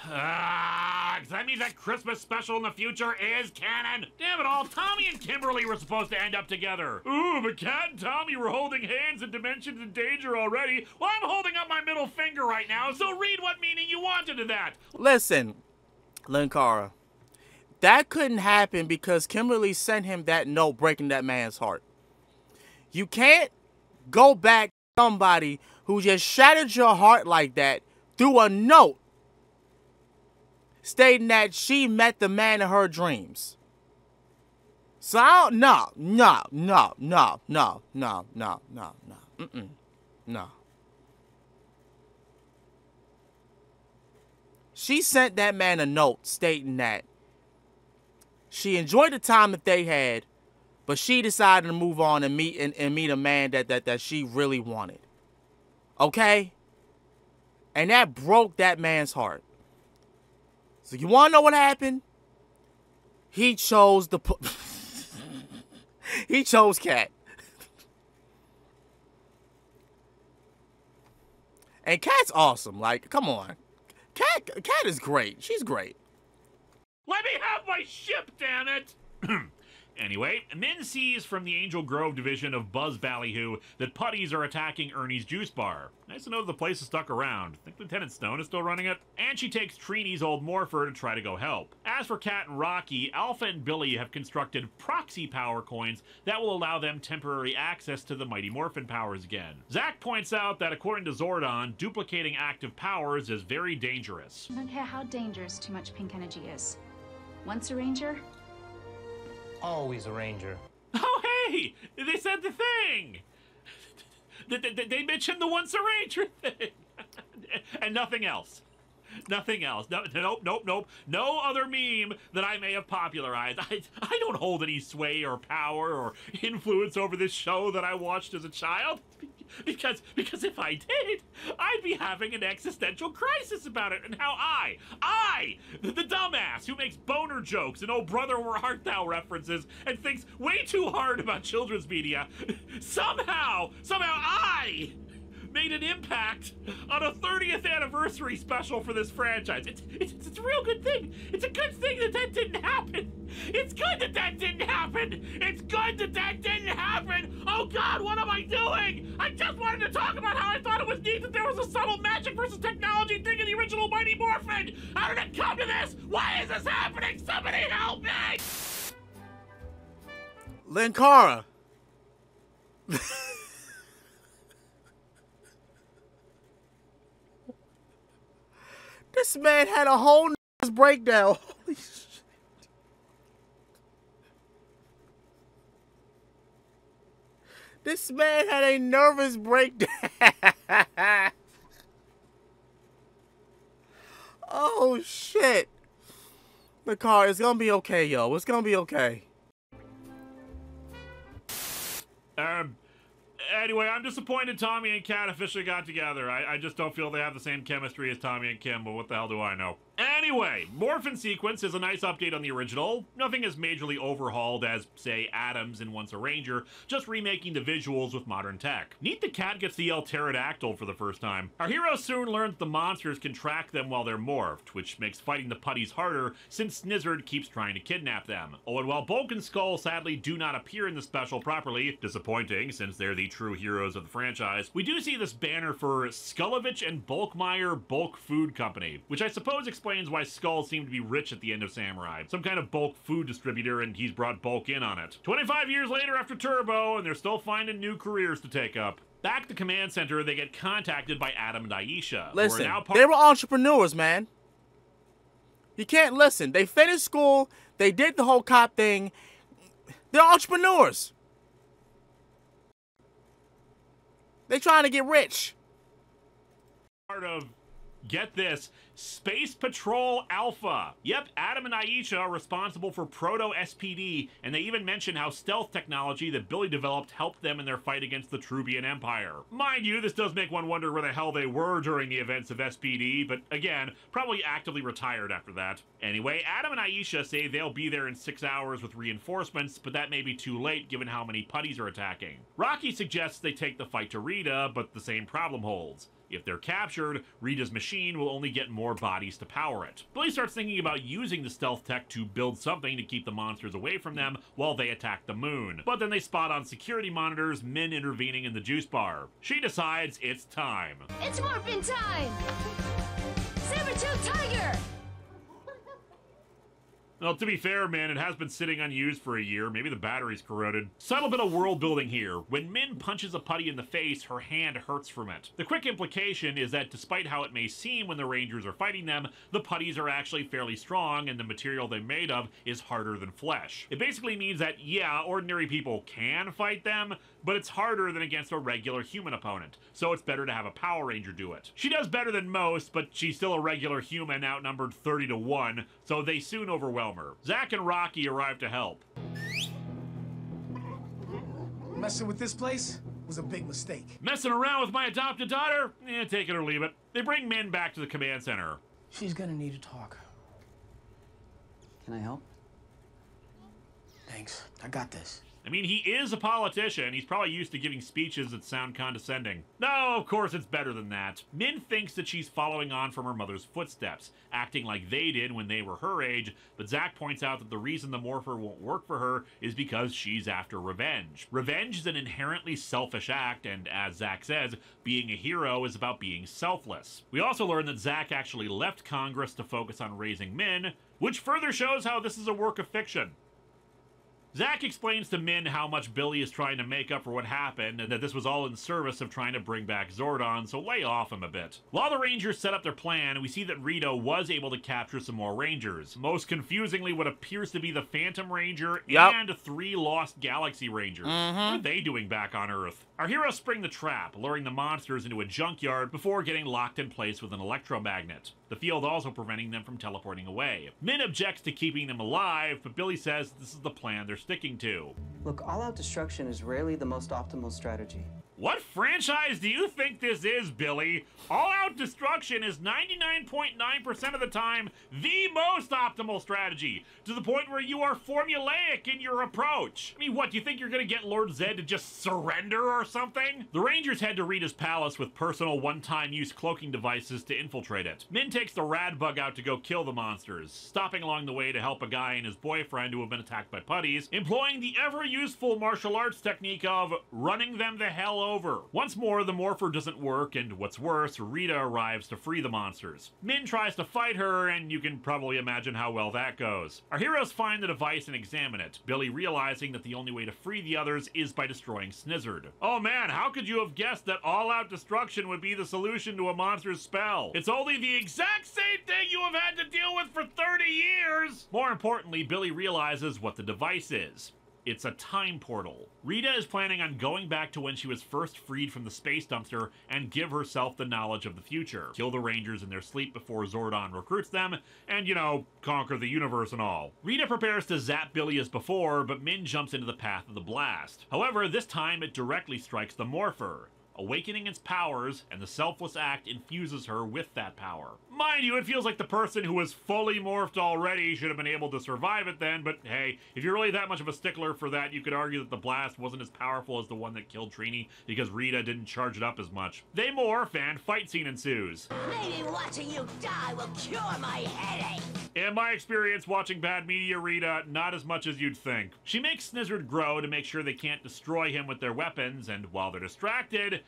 Does that mean that Christmas special in the future is canon? Damn it all, Tommy and Kimberly were supposed to end up together. Ooh, but Kat and Tommy were holding hands in Dimensions in Danger already. Well, I'm holding up my middle finger right now, so read what meaning you wanted to that. Listen, Linkara, that couldn't happen because Kimberly sent him that note breaking that man's heart. You can't go back to somebody who just shattered your heart like that through a note stating that she met the man of her dreams. So I don't, no. She sent that man a note stating that she enjoyed the time that they had, but she decided to move on and meet a man that she really wanted. Okay? And that broke that man's heart. So you want to know what happened? He chose he chose Cat. And Cat's awesome. Like, come on. Cat is great. She's great. Let me have my ship, damn it! Anyway, Min sees from the Angel Grove division of Buzz Ballyhoo that putties are attacking Ernie's juice bar. Nice to know the place is stuck around. Think Lieutenant Stone is still running it? And she takes Trini's old morpher to try to go help. As for Kat and Rocky, Alpha and Billy have constructed proxy power coins that will allow them temporary access to the Mighty Morphin powers again. Zack points out that according to Zordon, duplicating active powers is very dangerous. I don't care how dangerous too much pink energy is. Once a ranger, always a ranger. Oh, hey! They said the thing! They mentioned the once a ranger thing! And nothing else. Nothing else. No, nope. No other meme that I may have popularized. I don't hold any sway or power or influence over this show that I watched as a child. Because if I did, I'd be having an existential crisis about it and how the dumbass who makes boner jokes and oh brother where art thou references and thinks way too hard about children's media, somehow I made an impact on a 30th anniversary special for this franchise. It's a real good thing. It's a good thing that didn't happen. It's good that didn't happen. It's good that didn't happen. Oh God, what am I doing? I just wanted to talk about how I thought it was neat that there was a subtle magic versus technology thing in the original Mighty Morphin. How did it come to this? Why is this happening? Somebody help me! Linkara. This man had a whole breakdown. Holy shit. This man had a nervous breakdown. Oh shit. The car is gonna be okay, yo. It's gonna be okay. Anyway, I'm disappointed Tommy and Kat officially got together. I just don't feel they have the same chemistry as Tommy and Kim, but what the hell do I know? Anyway, Morphin Sequence is a nice update on the original. Nothing as majorly overhauled as, say, Adams in Once a Ranger, just remaking the visuals with modern tech. Neat the cat gets the yell pterodactyl for the first time. Our hero soon learns the monsters can track them while they're morphed, which makes fighting the putties harder since Snizzard keeps trying to kidnap them. Oh, and while Bulk and Skull sadly do not appear in the special properly, disappointing since they're the true heroes of the franchise, we do see this banner for Skullovich and Bulkmeyer Bulk Food Company, which I suppose explains why Skull seemed to be rich at the end of Samurai. Some kind of bulk food distributor, and he's brought Bulk in on it. 25 years later after Turbo, and they're still finding new careers to take up. Back at the command center, they get contacted by Adam and Aisha. Listen, they were entrepreneurs, man. You can't listen. They finished school. They did the whole cop thing. They're entrepreneurs. They're trying to get rich. Part of, get this, Space Patrol Alpha. Yep, Adam and Aisha are responsible for Proto-SPD, and they even mention how stealth technology that Billy developed helped them in their fight against the Trubian Empire. Mind you, this does make one wonder where the hell they were during the events of SPD, but again, probably actively retired after that. Anyway, Adam and Aisha say they'll be there in 6 hours with reinforcements, but that may be too late given how many putties are attacking. Rocky suggests they take the fight to Rita, but the same problem holds. If they're captured, Rita's machine will only get more bodies to power it. Billy starts thinking about using the stealth tech to build something to keep the monsters away from them while they attack the moon. But then they spot on security monitors men intervening in the juice bar. She decides it's time. It's morphin' time! Saber-tooth tiger! Well, to be fair, man, it has been sitting unused for a year. Maybe the battery's corroded. Subtle bit of world building here. When Min punches a putty in the face, her hand hurts from it. The quick implication is that despite how it may seem when the Rangers are fighting them, the putties are actually fairly strong and the material they're made of is harder than flesh. It basically means that, yeah, ordinary people can fight them, but it's harder than against a regular human opponent, so it's better to have a Power Ranger do it. She does better than most, but she's still a regular human outnumbered 30-1, so they soon overwhelm her. Zack and Rocky arrive to help. Messing with this place? was a big mistake. Messing around with my adopted daughter? Take it or leave it. They bring Min back to the command center. She's gonna need to talk. Can I help? Thanks. I got this. I mean, he is a politician. He's probably used to giving speeches that sound condescending. No, of course it's better than that. Min thinks that she's following on from her mother's footsteps, acting like they did when they were her age, but Zack points out that the reason the Morpher won't work for her is because she's after revenge. Revenge is an inherently selfish act, and as Zack says, being a hero is about being selfless. We also learn that Zack actually left Congress to focus on raising Min, which further shows how this is a work of fiction. Zack explains to Min how much Billy is trying to make up for what happened, and that this was all in service of trying to bring back Zordon, so lay off him a bit. While the Rangers set up their plan, we see that Rita was able to capture some more Rangers. Most confusingly, what appears to be the Phantom Ranger and 3 Lost Galaxy Rangers. What are they doing back on Earth? Our heroes spring the trap, luring the monsters into a junkyard before getting locked in place with an electromagnet. The field also preventing them from teleporting away. Min objects to keeping them alive, but Billy says this is the plan they're sticking to. Look, all-out destruction is rarely the most optimal strategy. What franchise do you think this is, Billy? All-out destruction is 99.9% of the time the most optimal strategy, to the point where you are formulaic in your approach. I mean, what, do you think you're gonna get Lord Zed to just surrender or something? The Rangers head to Rita's palace with personal one-time use cloaking devices to infiltrate it. Min takes the rad bug out to go kill the monsters, stopping along the way to help a guy and his boyfriend who have been attacked by putties, employing the ever-useful martial arts technique of running them the hell over. Once more, the Morpher doesn't work, and what's worse, Rita arrives to free the monsters. Min tries to fight her, and you can probably imagine how well that goes. Our heroes find the device and examine it, Billy realizing that the only way to free the others is by destroying Snizzard. Oh man, how could you have guessed that all-out destruction would be the solution to a monster's spell? It's only the exact same thing you have had to deal with for 30 years! More importantly, Billy realizes what the device is. It's a time portal. Rita is planning on going back to when she was first freed from the space dumpster and give herself the knowledge of the future. Kill the Rangers in their sleep before Zordon recruits them, and, you know, conquer the universe and all. Rita prepares to zap Billy as before, but Min jumps into the path of the blast. However, this time it directly strikes the Morpher, awakening its powers, and the selfless act infuses her with that power. Mind you, it feels like the person who was fully morphed already should have been able to survive it then, but hey, if you're really that much of a stickler for that, you could argue that the blast wasn't as powerful as the one that killed Trini, because Rita didn't charge it up as much. They morph, and fight scene ensues. Maybe watching you die will cure my headache. In my experience watching bad media, Rita, not as much as you'd think. She makes Snizzard grow to make sure they can't destroy him with their weapons, and while they're distracted,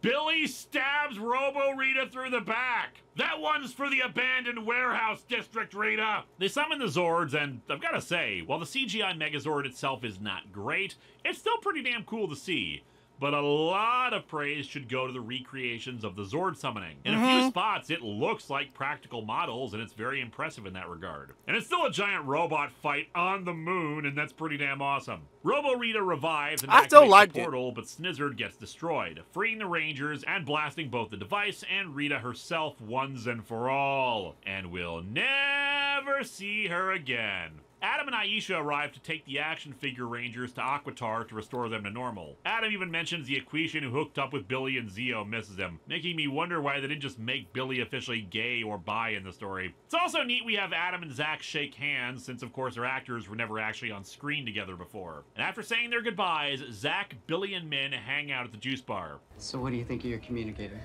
Billy stabs Robo-Rita through the back. That one's for the abandoned warehouse district, Rita. They summon the Zords, and I've gotta say, while the CGI Megazord itself is not great, it's still pretty damn cool to see. But a lot of praise should go to the recreations of the Zord summoning. In a few spots, it looks like practical models, and it's very impressive in that regard. And it's still a giant robot fight on the moon, and that's pretty damn awesome. Robo-Rita revives and activates the portal, but Snizzard gets destroyed, freeing the Rangers and blasting both the device and Rita herself once and for all. And we'll never see her again. Adam and Aisha arrive to take the action figure Rangers to Aquitar to restore them to normal. Adam even mentions the Equation who hooked up with Billy and Zeo misses him, making me wonder why they didn't just make Billy officially gay or bi in the story. It's also neat we have Adam and Zack shake hands, since of course their actors were never actually on screen together before. And after saying their goodbyes, Zack, Billy, and Min hang out at the juice bar. So what do you think of your communicator?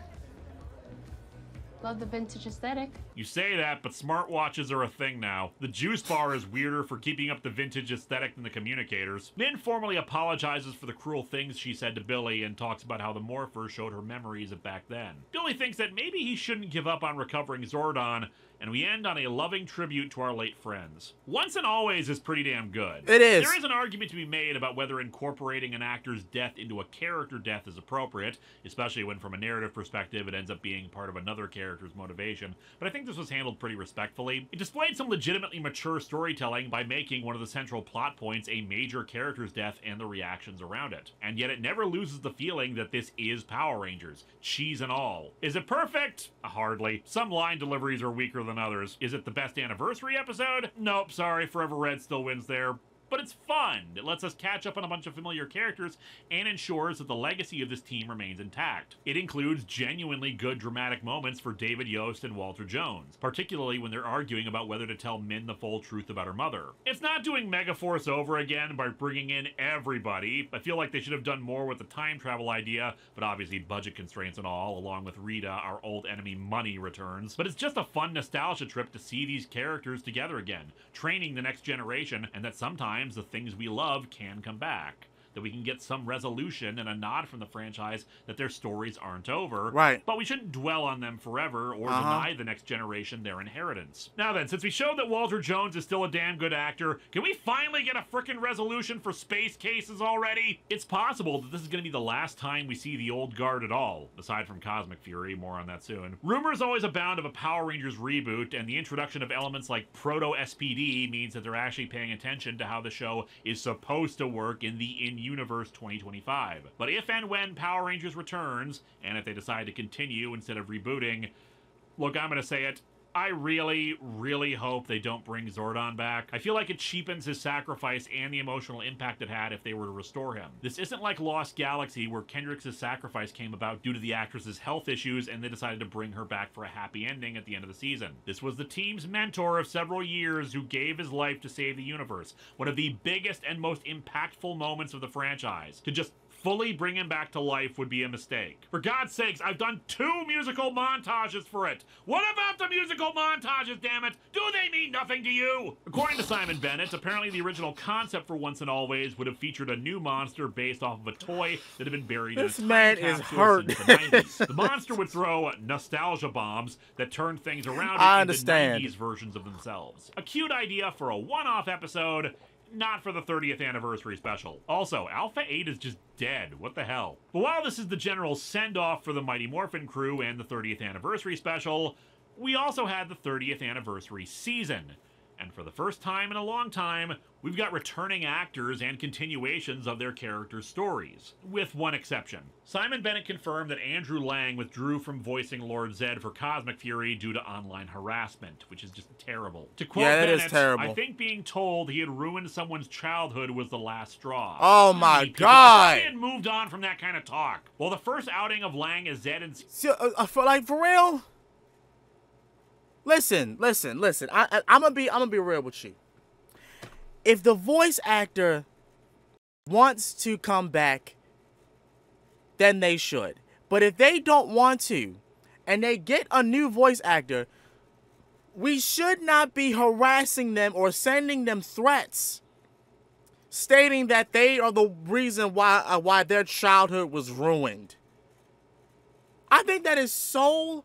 Love the vintage aesthetic. You say that, but smartwatches are a thing now. The juice bar is weirder for keeping up the vintage aesthetic than the communicators. Min formally apologizes for the cruel things she said to Billy and talks about how the Morpher showed her memories of back then. Billy thinks that maybe he shouldn't give up on recovering Zordon, and we end on a loving tribute to our late friends. Once and Always is pretty damn good. It is. There is an argument to be made about whether incorporating an actor's death into a character death is appropriate, especially when from a narrative perspective it ends up being part of another character's motivation, but I think this was handled pretty respectfully. It displayed some legitimately mature storytelling by making one of the central plot points a major character's death and the reactions around it. And yet it never loses the feeling that this is Power Rangers, cheese and all. Is it perfect? Hardly. Some line deliveries are weaker than others. Is it the best anniversary episode? Nope, sorry, Forever Red still wins there. but it's fun. It lets us catch up on a bunch of familiar characters and ensures that the legacy of this team remains intact. It includes genuinely good dramatic moments for David Yost and Walter Jones, particularly when they're arguing about whether to tell Min the full truth about her mother. It's not doing Megaforce over again by bringing in everybody. I feel like they should have done more with the time travel idea, but obviously budget constraints and all, along with Rita, our old enemy Money, returns. But it's just a fun nostalgia trip to see these characters together again, training the next generation, and that sometimes the things we love can come back. That we can get some resolution and a nod from the franchise that their stories aren't over. Right. But we shouldn't dwell on them forever or deny the next generation their inheritance. Now then, since we showed that Walter Jones is still a damn good actor, can we finally get a frickin' resolution for Space Cases already? It's possible that this is going to be the last time we see the old guard at all, aside from Cosmic Fury, more on that soon. Rumors always abound of a Power Rangers reboot, and the introduction of elements like Proto-SPD means that they're actually paying attention to how the show is supposed to work in the Universe 2025. But if and when Power Rangers returns, and if they decide to continue instead of rebooting, look, I'm gonna say it, I really, really hope they don't bring Zordon back. I feel like it cheapens his sacrifice and the emotional impact it had if they were to restore him. This isn't like Lost Galaxy, where Kendrick's sacrifice came about due to the actress's health issues and they decided to bring her back for a happy ending at the end of the season. This was the team's mentor of several years who gave his life to save the universe. One of the biggest and most impactful moments of the franchise. To just fully bring him back to life would be a mistake. For God's sakes, I've done 2 musical montages for it. What about the musical montages, damn it? Do they mean nothing to you? According to Simon Bennett, apparently the original concept for Once and Always would have featured a new monster based off of a toy that had been buried in a time capsule since the 90s. The monster would throw nostalgia bombs that turned things around into 90s versions of themselves. A cute idea for a one-off episode, not for the 30th anniversary special. Also, Alpha 8 is just dead. What the hell? But while this is the general send-off for the Mighty Morphin crew and the 30th anniversary special, we also had the 30th anniversary season. And for the first time in a long time, we've got returning actors and continuations of their characters' stories. With one exception. Simon Bennett confirmed that Andrew Lang withdrew from voicing Lord Zed for Cosmic Fury due to online harassment, which is just terrible. To quote Bennett, is terrible. I think being told he had ruined someone's childhood was the last straw. Oh my People God! had moved on from that kind of talk. Well, the first outing of Lang as Zed and... for real? Listen. I'm gonna be real with you. If the voice actor wants to come back, then they should. But if they don't want to, and they get a new voice actor, we should not be harassing them or sending them threats, stating that they are the reason why their childhood was ruined. I think that is so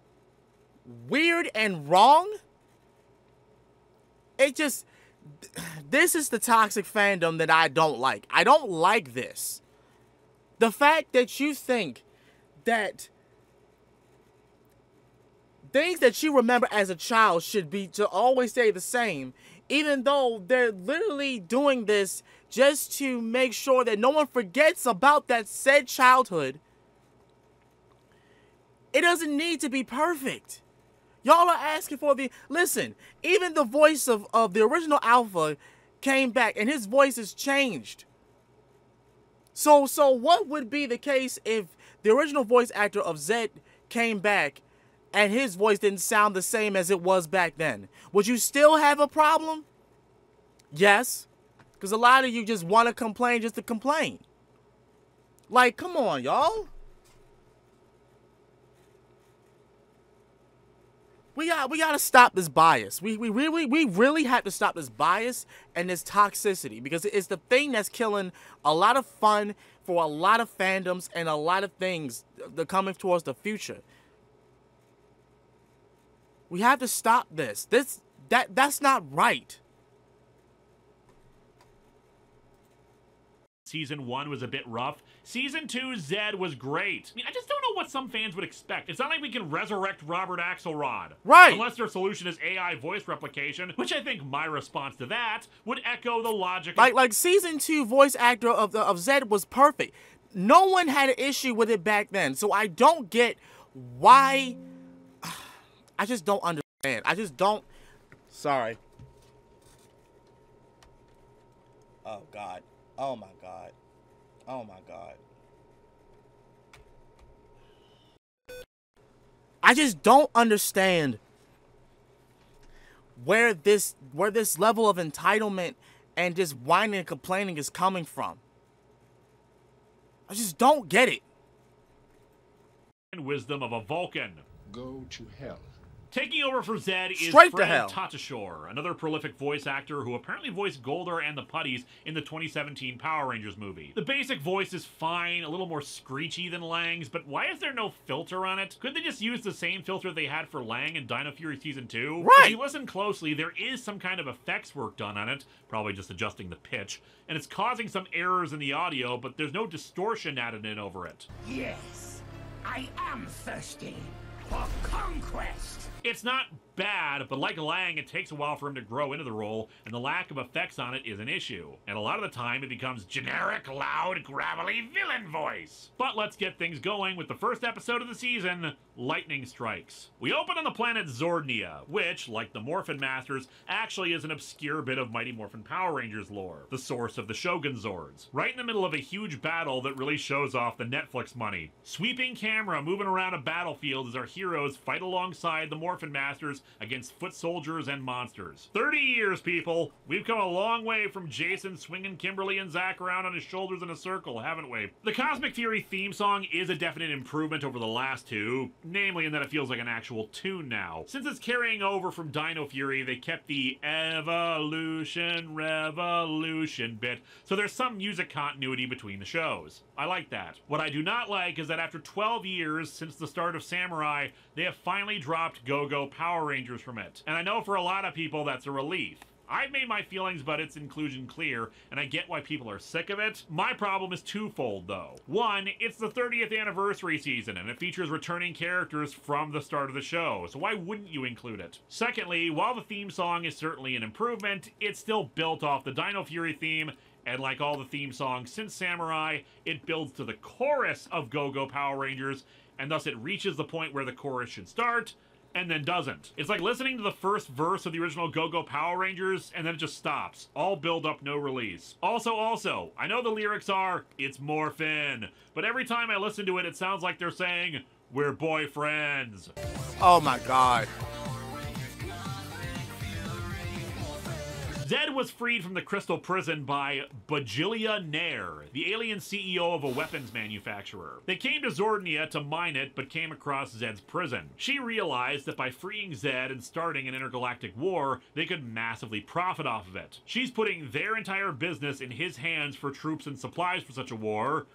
weird and wrong. This is the toxic fandom that I don't like. I don't like this. The fact that you think that things that you remember as a child should be to always stay the same, even though they're literally doing this just to make sure that no one forgets about that said childhood. It doesn't need to be perfect. Y'all are asking for the... Listen, even the voice of the original Alpha came back, and his voice has changed. So what would be the case if the original voice actor of Zed came back, and his voice didn't sound the same as it was back then? Would you still have a problem? Yes. Because a lot of you just want to complain just to complain. Like, come on, y'all. We gotta stop this bias. We really have to stop this bias and this toxicity, because it's the thing that's killing a lot of fun for a lot of fandoms and a lot of things that are coming towards the future. We have to stop this. That's not right. Season 1 was a bit rough. Season 2 Zed was great. I mean, I just don't know what some fans would expect. It's not like we can resurrect Robert Axelrod. Right. Unless their solution is AI voice replication, which I think my response to that would echo the logic. Like Season 2 voice actor of Zed was perfect. No one had an issue with it back then. So I don't get why. I just don't understand. I just don't. Sorry. Oh, God. Oh, my God. Oh, my God. I just don't understand where this level of entitlement and just whining and complaining is coming from. I just don't get it. And wisdom of a Vulcan. Go to hell. Taking over for Zed is Straight to Fred hell. Tatasciore, another prolific voice actor who apparently voiced Goldar and the Putties in the 2017 Power Rangers movie. The basic voice is fine, a little more screechy than Lang's, but why is there no filter on it? Could they just use the same filter they had for Lang in Dino Fury Season 2? Right! If you listen closely, there is some kind of effects work done on it, probably just adjusting the pitch, and it's causing some errors in the audio, but there's no distortion added in over it. Yes, I am thirsty for conquest. It's not bad, but like Lang, it takes a while for him to grow into the role, and the lack of effects on it is an issue. And a lot of the time, it becomes generic, loud, gravelly villain voice. But let's get things going with the first episode of the season, Lightning Strikes. We open on the planet Zordnia, which, like the Morphin Masters, actually is an obscure bit of Mighty Morphin Power Rangers lore, the source of the Shogun Zords. Right in the middle of a huge battle that really shows off the Netflix money. Sweeping camera moving around a battlefield as our heroes fight alongside the Morphin Masters against foot soldiers and monsters. 30 years, people! We've come a long way from Jason swinging Kimberly and Zack around on his shoulders in a circle, haven't we? The Cosmic Fury theme song is a definite improvement over the last two, namely in that it feels like an actual tune now. Since it's carrying over from Dino Fury, they kept the evolution, revolution bit, so there's some music continuity between the shows. I like that. What I do not like is that after 12 years since the start of Samurai, they have finally dropped Go-Go Power Rangers from it. And I know for a lot of people that's a relief. I've made my feelings about its inclusion clear, and I get why people are sick of it. My problem is twofold, though. One, it's the 30th anniversary season, and it features returning characters from the start of the show, so why wouldn't you include it? Secondly, while the theme song is certainly an improvement, it's still built off the Dino Fury theme, and like all the theme songs since Samurai, it builds to the chorus of Go-Go Power Rangers, and thus it reaches the point where the chorus should start, and then doesn't. It's like listening to the first verse of the original Go-Go Power Rangers, and then it just stops. All build up, no release. Also, I know the lyrics are, "It's Morphin," but every time I listen to it, it sounds like they're saying, "We're boyfriends." Oh my God. Zed was freed from the Crystal Prison by Bajilia Nair, the alien CEO of a weapons manufacturer. They came to Zordnia to mine it, but came across Zed's prison. She realized that by freeing Zed and starting an intergalactic war, they could massively profit off of it. She's putting their entire business in his hands for troops and supplies for such a war,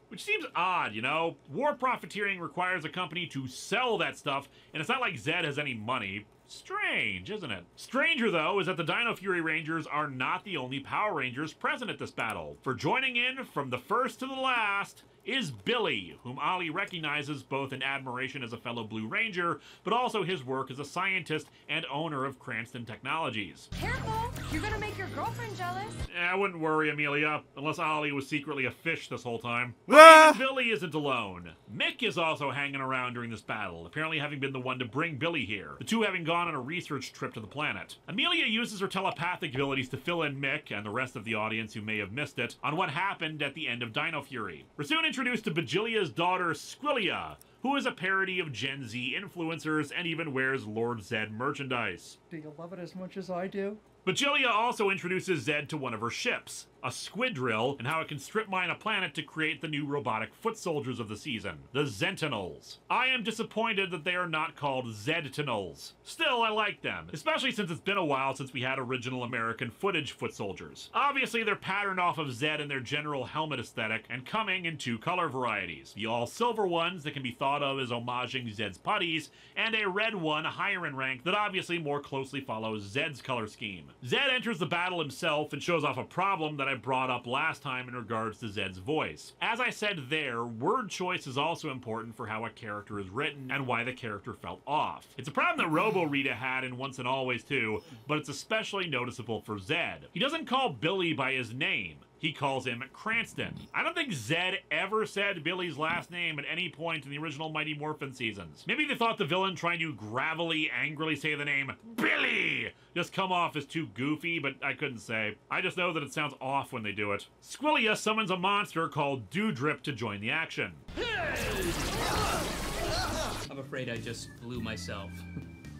which seems odd, you know? War profiteering requires a company to sell that stuff, and it's not like Zed has any money. Strange, isn't it? Stranger, though, is that the Dino Fury Rangers are not the only Power Rangers present at this battle. For joining in from the first to the last is Billy, whom Ollie recognizes both in admiration as a fellow Blue Ranger, but also his work as a scientist and owner of Cranston Technologies. Careful! You're gonna make your girlfriend jealous. I wouldn't worry, Amelia, unless Ollie was secretly a fish this whole time. Ah! But even Billy isn't alone. Mick is also hanging around during this battle, apparently having been the one to bring Billy here, the two having gone on a research trip to the planet. Amelia uses her telepathic abilities to fill in Mick, and the rest of the audience who may have missed it, on what happened at the end of Dino Fury. We're soon introduced to Bajilia's daughter, Squilia, who is a parody of Gen Z influencers and even wears Lord Zed merchandise. Do you love it as much as I do? Bajilia also introduces Zed to one of her ships, a squid drill, and how it can strip mine a planet to create the new robotic foot soldiers of the season, the Zentinels. I am disappointed that they are not called Zedtinels. Still, I like them, especially since it's been a while since we had original American footage foot soldiers. Obviously, they're patterned off of Zed and their general helmet aesthetic, and coming in two color varieties. The all-silver ones that can be thought of as homaging Zed's putties, and a red one higher in rank that obviously more closely follows Zed's color scheme. Zed enters the battle himself and shows off a problem that I brought up last time in regards to Zed's voice. As I said there, word choice is also important for how a character is written and why the character felt off. It's a problem that Robo-Rita had in Once and Always too, but it's especially noticeable for Zed. He doesn't call Billy by his name. He calls him Cranston. I don't think Zed ever said Billy's last name at any point in the original Mighty Morphin seasons. Maybe they thought the villain trying to gravelly, angrily say the name Billy just come off as too goofy, but I couldn't say. I just know that it sounds off when they do it. Squillia summons a monster called Dewdrip to join the action. I'm afraid I just blew myself.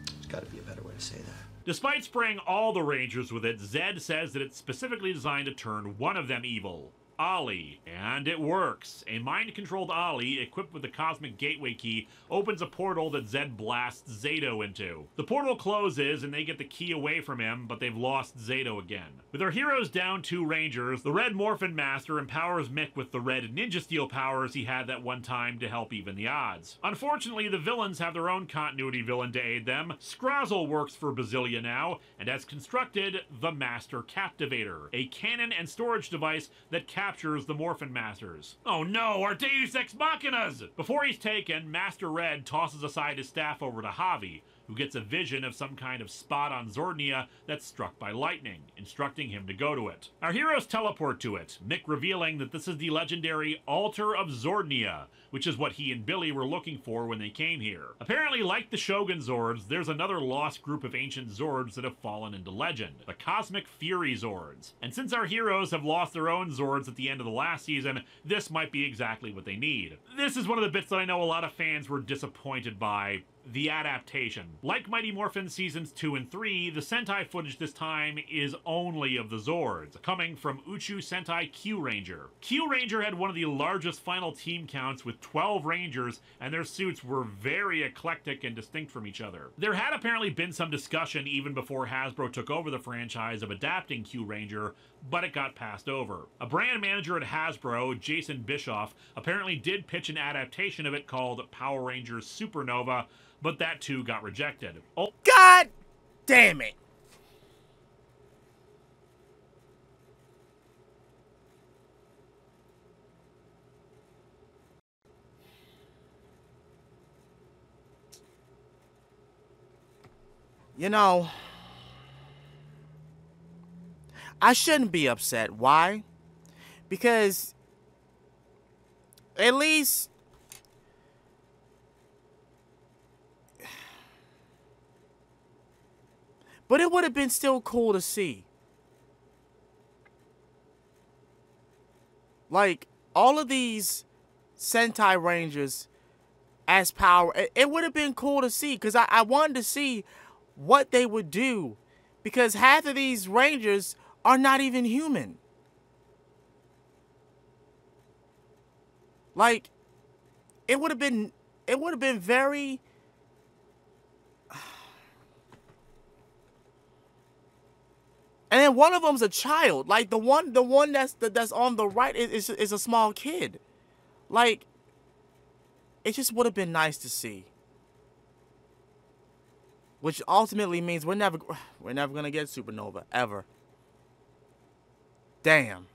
There's gotta be a better way to say that. Despite spraying all the Rangers with it, Zed says that it's specifically designed to turn one of them evil. Ollie. And it works. A mind-controlled Ollie, equipped with the Cosmic Gateway Key, opens a portal that Zed blasts Zato into. The portal closes, and they get the key away from him, but they've lost Zato again. With our heroes down 2 Rangers, the Red Morphin Master empowers Mick with the red Ninja Steel powers he had that one time to help even the odds. Unfortunately, the villains have their own continuity villain to aid them. Scrazzle works for Basilia now, and has constructed the Master Captivator, a cannon and storage device that captures the Morphin Masters. Oh no, our Deus Ex Machinas! Before he's taken, Master Red tosses aside his staff over to Javi, who gets a vision of some kind of spot on Zordnia that's struck by lightning, instructing him to go to it. Our heroes teleport to it, Mick revealing that this is the legendary Altar of Zordnia, which is what he and Billy were looking for when they came here. Apparently, like the Shogun Zords, there's another lost group of ancient Zords that have fallen into legend, the Cosmic Fury Zords. And since our heroes have lost their own Zords at the end of the last season, this might be exactly what they need. This is one of the bits that I know a lot of fans were disappointed by. The adaptation. Like Mighty Morphin Seasons 2 and 3, the Sentai footage this time is only of the Zords, coming from Uchu Sentai Q Ranger. Q Ranger had one of the largest final team counts with 12 Rangers, and their suits were very eclectic and distinct from each other. There had apparently been some discussion even before Hasbro took over the franchise of adapting Q Ranger, but it got passed over. A brand manager at Hasbro, Jason Bischoff, apparently did pitch an adaptation of it called Power Rangers Supernova, but that too got rejected. Oh, God damn it! You know, I shouldn't be upset. Why? Because at least but it would have been still cool to see. Like, all of these Sentai Rangers as power, it would have been cool to see, because I wanted to see what they would do, because half of these Rangers are not even human. Like, it would have been very... And then one of them's a child. Like, the one that's on the right is a small kid. Like, it just would have been nice to see. Which ultimately means we're never gonna get Supernova ever. Damn.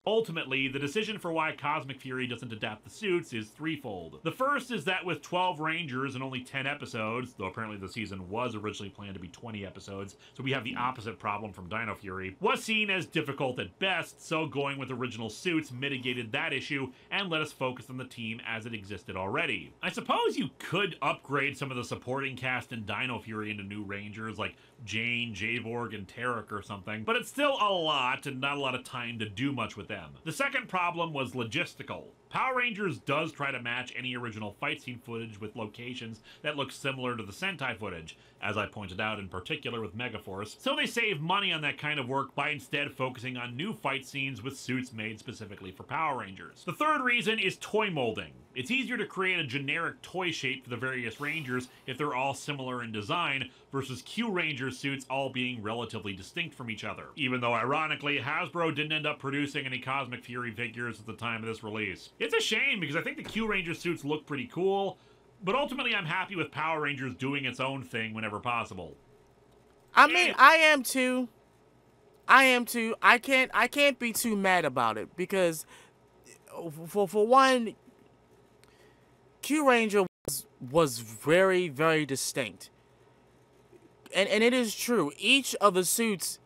Ultimately, the decision for why Cosmic Fury doesn't adapt the suits is threefold. The first is that with 12 Rangers and only 10 episodes, though apparently the season was originally planned to be 20 episodes, so we have the opposite problem from Dino Fury, was seen as difficult at best, so going with original suits mitigated that issue and let us focus on the team as it existed already. I suppose you could upgrade some of the supporting cast in Dino Fury into new Rangers, like Jane, Javorg, and Tarek or something, but it's still a lot and not a lot of time to do much with them. The second problem was logistical. Power Rangers does try to match any original fight scene footage with locations that look similar to the Sentai footage, as I pointed out in particular with Megaforce, so they save money on that kind of work by instead focusing on new fight scenes with suits made specifically for Power Rangers. The third reason is toy molding. It's easier to create a generic toy shape for the various Rangers if they're all similar in design, versus Q Ranger suits all being relatively distinct from each other. Even though, ironically, Hasbro didn't end up producing any Cosmic Fury figures at the time of this release. It's a shame, because I think the Q Ranger suits look pretty cool, but ultimately I'm happy with Power Rangers doing its own thing whenever possible. I mean, I am too. I can't be too mad about it, because for one, Q Ranger was very, very distinct. And it is true. Each of the suits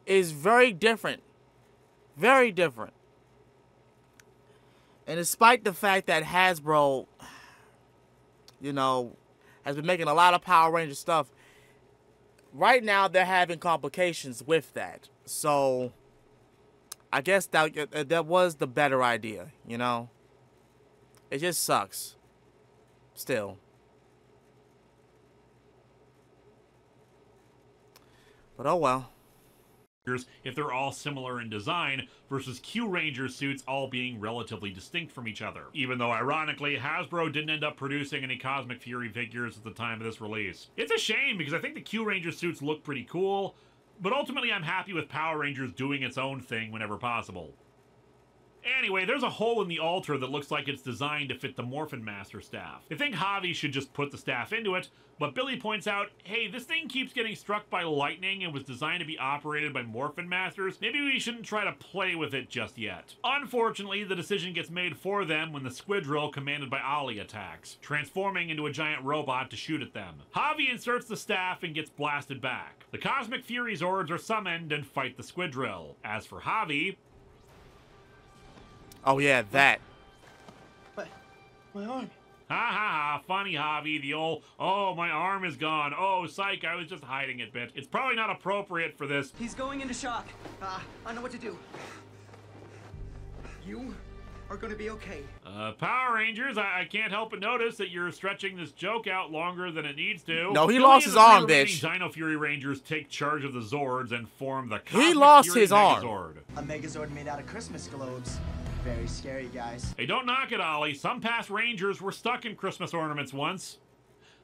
is very different Very different. And despite the fact that Hasbro, you know, has been making a lot of Power Ranger stuff, right now they're having complications with that. So I guess that was the better idea, you know? It just sucks. Still. But oh well. If they're all similar in design versus Q Ranger suits all being relatively distinct from each other. Even though, ironically, Hasbro didn't end up producing any Cosmic Fury figures at the time of this release. It's a shame because I think the Q Ranger suits look pretty cool, but ultimately I'm happy with Power Rangers doing its own thing whenever possible. Anyway, there's a hole in the altar that looks like it's designed to fit the Morphin Master staff. I think Javi should just put the staff into it, but Billy points out, hey, this thing keeps getting struck by lightning and was designed to be operated by Morphin Masters. Maybe we shouldn't try to play with it just yet. Unfortunately, the decision gets made for them when the Squidrill commanded by Ollie attacks, transforming into a giant robot to shoot at them. Javi inserts the staff and gets blasted back. The Cosmic Fury Zords are summoned and fight the Squidrill. As for Javi... Oh yeah, that. But my arm. Ha ha ha, funny Javi, the old, oh, my arm is gone. Oh, psych, I was just hiding it, bit. It's probably not appropriate for this. He's going into shock. I know what to do. You are gonna be okay. Power Rangers, I can't help but notice that you're stretching this joke out longer than it needs to. No, he lost his arm, bitch. Dino Fury Rangers take charge of the Zords and form the He lost his arm. A Megazord made out of Christmas globes. Very scary, guys. Hey, don't knock it, Ollie. Some past Rangers were stuck in Christmas ornaments once.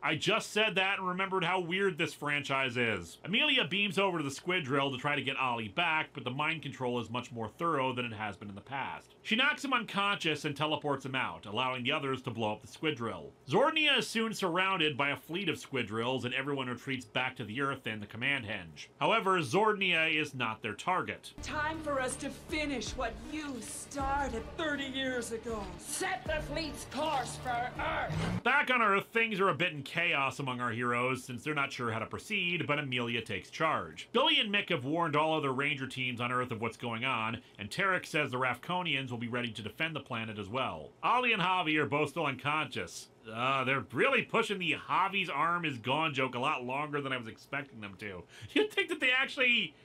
I just said that and remembered how weird this franchise is. Amelia beams over to the Squidrill to try to get Ollie back, but the mind control is much more thorough than it has been in the past. She knocks him unconscious and teleports him out, allowing the others to blow up the Squidrill. Zordnia is soon surrounded by a fleet of Squidrills, and everyone retreats back to the Earth and the command henge. However, Zordnia is not their target. Time for us to finish what you started 30 years ago. Set the fleet's course for Earth! Back on Earth, things are a bit in chaos among our heroes since they're not sure how to proceed, but Amelia takes charge. Billy and Mick have warned all other Ranger teams on Earth of what's going on, and Tarek says the Rafconians will be ready to defend the planet as well. Ollie and Javi are both still unconscious. They're really pushing the Javi's arm is gone joke a lot longer than I was expecting them to. You'd think that they actually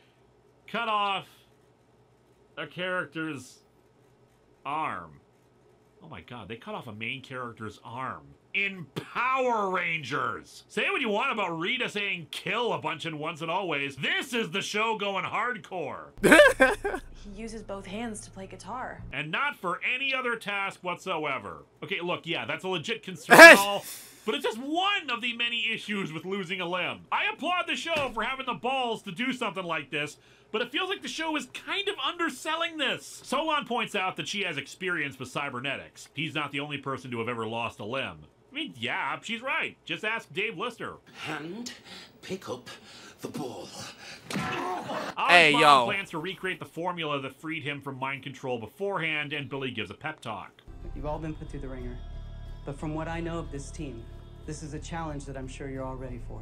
cut off a character's arm. Oh my god, they cut off a main character's arm. In Power Rangers! Say what you want about Rita saying kill a bunch and once and always. This is the show going hardcore. He uses both hands to play guitar. And not for any other task whatsoever. Okay, look, yeah, that's a legit concern and all, but it's just one of the many issues with losing a limb. I applaud the show for having the balls to do something like this, but it feels like the show is kind of underselling this. Solon points out that she has experience with cybernetics. He's not the only person to have ever lost a limb. I mean, yeah, she's right. Just ask Dave Lister. And pick up the ball. Hey, yo. Plans to recreate the formula that freed him from mind control beforehand, and Billy gives a pep talk. You've all been put through the ringer. But from what I know of this team, this is a challenge that I'm sure you're all ready for.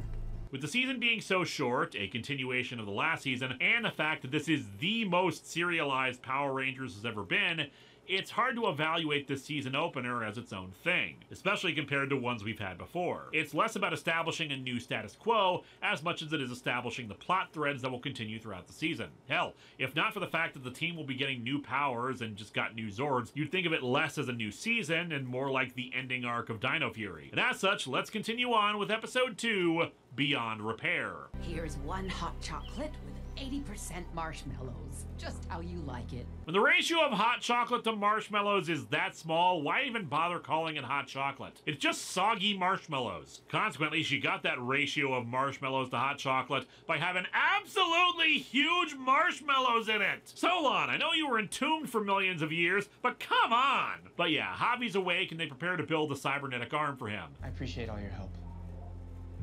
With the season being so short, a continuation of the last season, and the fact that this is the most serialized Power Rangers has ever been, it's hard to evaluate this season opener as its own thing, especially compared to ones we've had before. It's less about establishing a new status quo as much as it is establishing the plot threads that will continue throughout the season. Hell, if not for the fact that the team will be getting new powers and just got new Zords, you'd think of it less as a new season and more like the ending arc of Dino Fury. And as such, let's continue on with episode 2, Beyond Repair. Here's one hot chocolate with 80% marshmallows. Just how you like it. When the ratio of hot chocolate to marshmallows is that small, why even bother calling it hot chocolate? It's just soggy marshmallows. Consequently, she got that ratio of marshmallows to hot chocolate by having absolutely huge marshmallows in it. Solon, I know you were entombed for millions of years, but come on! But yeah, Javi's awake and they prepare to build a cybernetic arm for him. I appreciate all your help.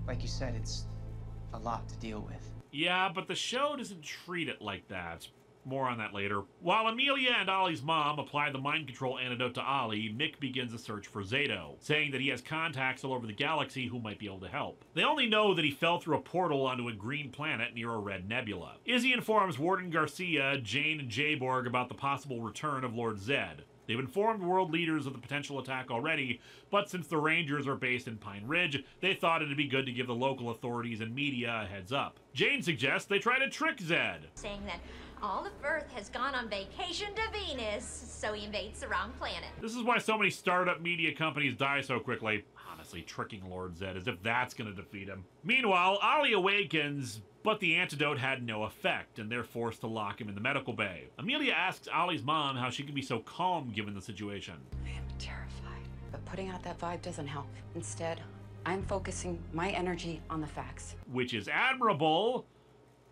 Like you said, it's a lot to deal with. Yeah, but the show doesn't treat it like that. More on that later. While Amelia and Ollie's mom apply the mind control antidote to Ollie, Mick begins a search for Zato, saying that he has contacts all over the galaxy who might be able to help. They only know that he fell through a portal onto a green planet near a red nebula. Izzy informs Warden Garcia, Jane, and Jayborg about the possible return of Lord Zed. They've informed world leaders of the potential attack already, but since the Rangers are based in Pine Ridge, they thought it'd be good to give the local authorities and media a heads up. Jane suggests they try to trick Zed, saying that all of Earth has gone on vacation to Venus, so he invades the wrong planet. This is why so many startup media companies die so quickly. Honestly, tricking Lord Zed as if that's gonna defeat him. Meanwhile, Ollie awakens, but the antidote had no effect, and they're forced to lock him in the medical bay. Amelia asks Ollie's mom how she can be so calm given the situation. I am terrified, but putting out that vibe doesn't help. Instead, I'm focusing my energy on the facts. Which is admirable,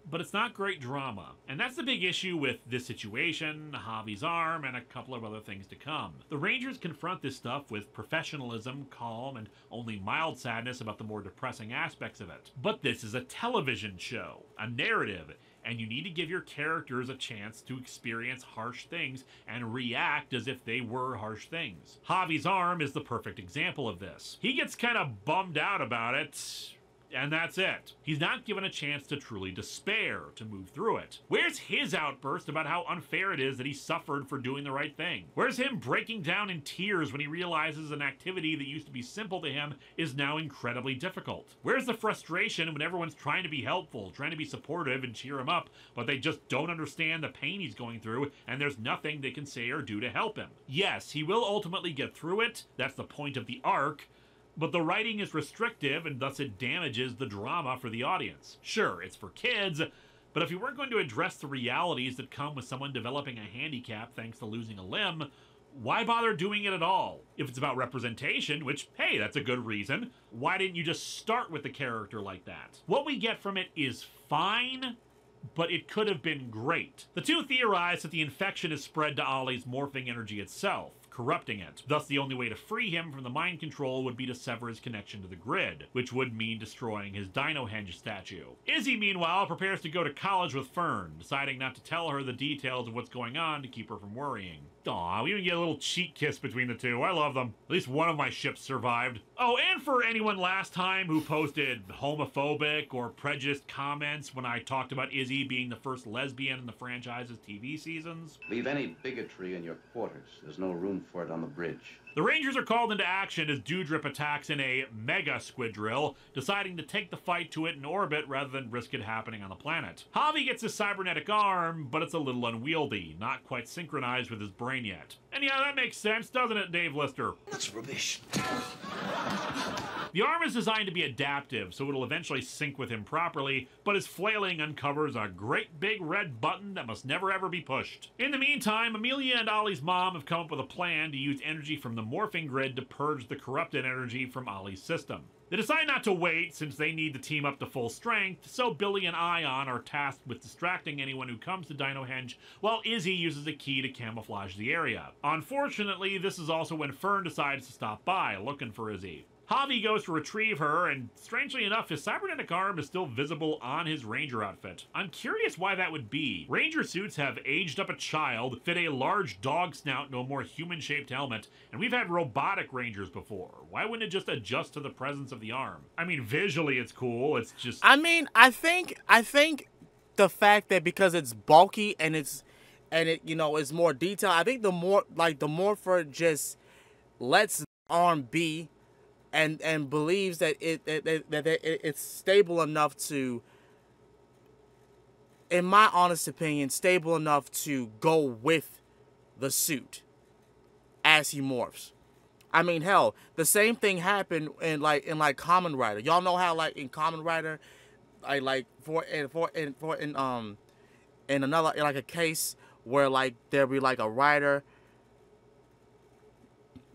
but it's not great drama. And that's the big issue with this situation, Javi's arm, and a couple of other things to come. The Rangers confront this stuff with professionalism, calm, and only mild sadness about the more depressing aspects of it. But this is a television show, a narrative, and you need to give your characters a chance to experience harsh things and react as if they were harsh things. Javi's arm is the perfect example of this. He gets kind of bummed out about it, and that's it. He's not given a chance to truly despair, to move through it. Where's his outburst about how unfair it is that he suffered for doing the right thing? Where's him breaking down in tears when he realizes an activity that used to be simple to him is now incredibly difficult? Where's the frustration when everyone's trying to be helpful, trying to be supportive and cheer him up, but they just don't understand the pain he's going through, and there's nothing they can say or do to help him? Yes, he will ultimately get through it. That's the point of the arc. But the writing is restrictive, and thus it damages the drama for the audience. Sure, it's for kids, but if you weren't going to address the realities that come with someone developing a handicap thanks to losing a limb, why bother doing it at all? If it's about representation, which, hey, that's a good reason, why didn't you just start with the character like that? What we get from it is fine, but it could have been great. The two theorize that the infection is spread to Ollie's morphing energy itself, corrupting it. Thus, the only way to free him from the mind control would be to sever his connection to the grid, which would mean destroying his Dinohenge statue. Izzy, meanwhile, prepares to go to college with Fern, deciding not to tell her the details of what's going on to keep her from worrying. Aw, we even get a little cheek kiss between the two. I love them. At least one of my ships survived. Oh, and for anyone last time who posted homophobic or prejudiced comments when I talked about Izzy being the first lesbian in the franchise's TV seasons. Leave any bigotry in your quarters. There's no room for it on the bridge. The Rangers are called into action as Doudrip attacks in a mega squid drill, deciding to take the fight to it in orbit rather than risk it happening on the planet. Javi gets his cybernetic arm, but it's a little unwieldy, not quite synchronized with his brain yet. And yeah, that makes sense, doesn't it, Dave Lister? That's rubbish. The arm is designed to be adaptive, so it'll eventually sync with him properly, but his flailing uncovers a great big red button that must never ever be pushed. In the meantime, Amelia and Ollie's mom have come up with a plan to use energy from the morphing grid to purge the corrupted energy from Ollie's system. They decide not to wait, since they need the team up to full strength, so Billy and Ion are tasked with distracting anyone who comes to Dinohenge, while Izzy uses a key to camouflage the area. Unfortunately, this is also when Fern decides to stop by, looking for Izzy. Javi goes to retrieve her, and strangely enough, his cybernetic arm is still visible on his Ranger outfit. I'm curious why that would be. Ranger suits have aged up a child, fit a large dog snout into a more human-shaped helmet, and we've had robotic Rangers before. Why wouldn't it just adjust to the presence of the arm? I mean, visually it's cool, it's just... I mean, I think the fact that because it's bulky and it, you know, is more detailed, I think the morpher just lets the arm be, and believes that it's stable enough to, in my honest opinion, stable enough to go with the suit as he morphs. I mean, hell, the same thing happened in Kamen Rider. Y'all know how in Kamen Rider, in another a case where there'll be a rider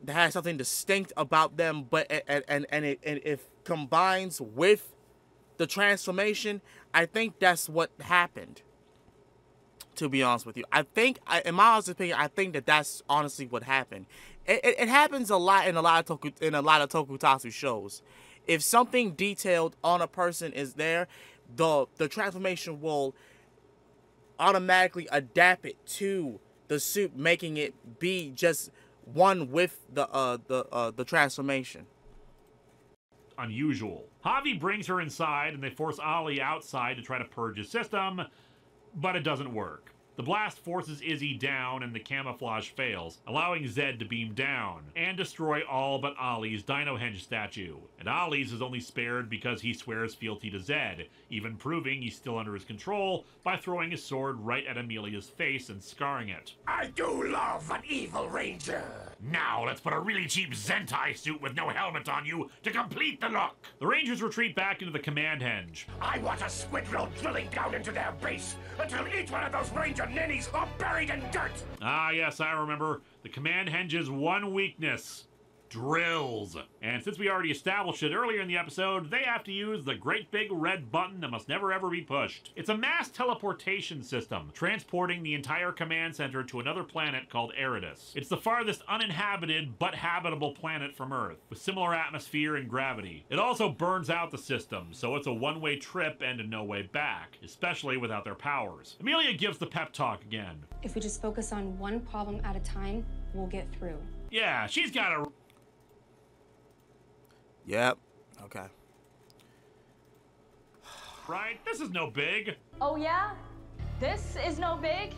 that has something distinct about them, but it combines with the transformation. I think that's what happened, to be honest with you. In my honest opinion, I think that's honestly what happened. It happens a lot in a lot of tokusatsu shows. If something detailed on a person is there, the transformation will automatically adapt it to the suit, making it be just one with the transformation. Unusual. Javi brings her inside and they force Ollie outside to try to purge his system, but it doesn't work. The blast forces Izzy down and the camouflage fails, allowing Zed to beam down and destroy all but Ollie's Dino Henge statue. And Ollie's is only spared because he swears fealty to Zed, even proving he's still under his control by throwing his sword right at Amelia's face and scarring it. I do love an evil ranger. Now let's put a really cheap Zentai suit with no helmet on you to complete the look. The Rangers retreat back into the command henge. I want a squidrill drilling down into their base until each one of those ranger ninnies are buried in dirt. Ah, yes, I remember. The command henge's one weakness. Drills. And since we already established it earlier in the episode, they have to use the great big red button that must never ever be pushed. It's a mass teleportation system, transporting the entire command center to another planet called Eridus. It's the farthest uninhabited but habitable planet from Earth, with similar atmosphere and gravity. It also burns out the system, so it's a one-way trip and a no-way back, especially without their powers. Amelia gives the pep talk again. If we just focus on one problem at a time, we'll get through. Yeah, she's got a... Yep. Okay. Right? This is no big. Oh yeah? This is no big?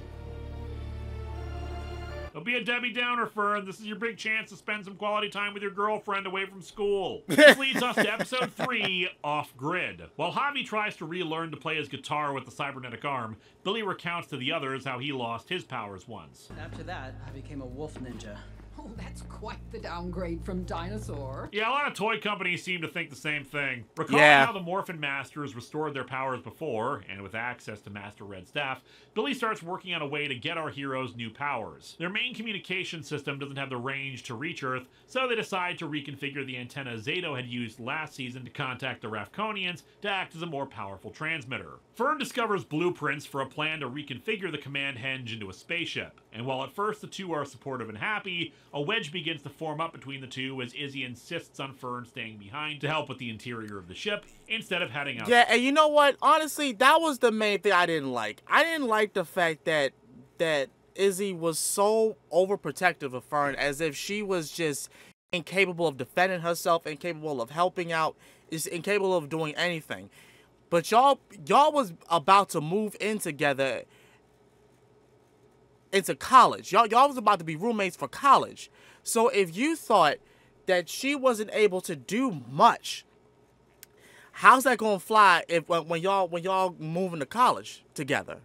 Don't be a Debbie Downer, Fern. This is your big chance to spend some quality time with your girlfriend away from school. This leads us to episode 3, Off Grid. While Javi tries to relearn to play his guitar with the cybernetic arm, Billy recounts to the others how he lost his powers once. After that, I became a wolf ninja. Oh, that's quite the downgrade from dinosaur. Yeah, a lot of toy companies seem to think the same thing. Recalling how the Morphin Masters restored their powers before, and with access to Master Red Staff, Billy starts working on a way to get our heroes new powers. Their main communication system doesn't have the range to reach Earth, so they decide to reconfigure the antenna Zato had used last season to contact the Rafconians to act as a more powerful transmitter. Fern discovers blueprints for a plan to reconfigure the command henge into a spaceship, and while at first the two are supportive and happy, a wedge begins to form up between the two as Izzy insists on Fern staying behind to help with the interior of the ship instead of heading out. Yeah, and you know what? Honestly, that was the main thing I didn't like. I didn't like the fact that Izzy was so overprotective of Fern, as if she was just incapable of defending herself, incapable of helping out, is incapable of doing anything. But y'all was about to move in together into college. Y'all was about to be roommates for college. So if you thought that she wasn't able to do much, how's that gonna fly if when y'all moving to college together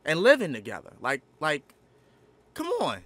and living together? Like, come on.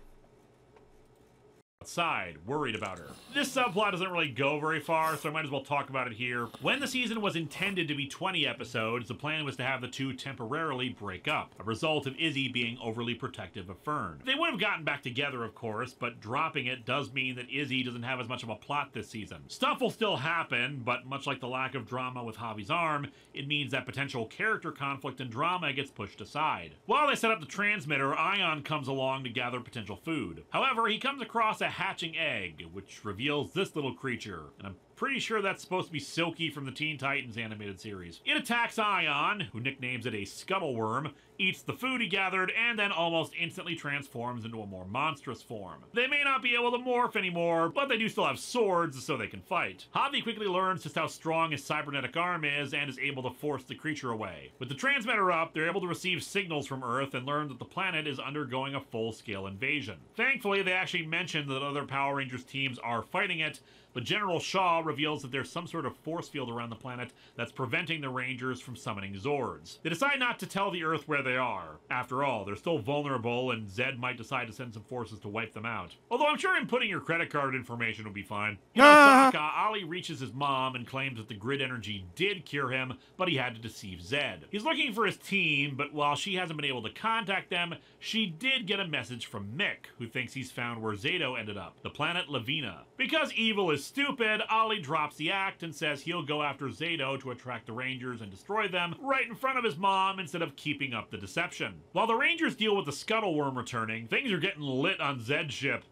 Outside, worried about her. This subplot doesn't really go very far, so I might as well talk about it here. When the season was intended to be 20 episodes, the plan was to have the two temporarily break up, a result of Izzy being overly protective of Fern. They would have gotten back together, of course, but dropping it does mean that Izzy doesn't have as much of a plot this season. Stuff will still happen, but much like the lack of drama with Javi's arm, it means that potential character conflict and drama gets pushed aside. While they set up the transmitter, Ion comes along to gather potential food. However, he comes across a hatching egg, which reveals this little creature, and I'm pretty sure that's supposed to be Silky from the Teen Titans animated series. It attacks Ion, who nicknames it a scuttleworm, eats the food he gathered, and then almost instantly transforms into a more monstrous form. They may not be able to morph anymore, but they do still have swords, so they can fight. Javi quickly learns just how strong his cybernetic arm is and is able to force the creature away. With the transmitter up, they're able to receive signals from Earth and learn that the planet is undergoing a full-scale invasion. Thankfully, they actually mention that other Power Rangers teams are fighting it, but General Shaw reveals that there's some sort of force field around the planet that's preventing the Rangers from summoning Zords. They decide not to tell the Earth where they are. After all, they're still vulnerable, and Zed might decide to send some forces to wipe them out. Although I'm sure inputting your credit card information would be fine. You know, Sokka, Ollie reaches his mom and claims that the grid energy did cure him, but he had to deceive Zed. He's looking for his team, but while she hasn't been able to contact them, she did get a message from Mick, who thinks he's found where Zato ended up, the planet Lavina. Because evil is stupid, Ollie drops the act and says he'll go after Zato to attract the Rangers and destroy them right in front of his mom instead of keeping up the deception. While the Rangers deal with the scuttleworm returning, things are getting lit on Zed's ship.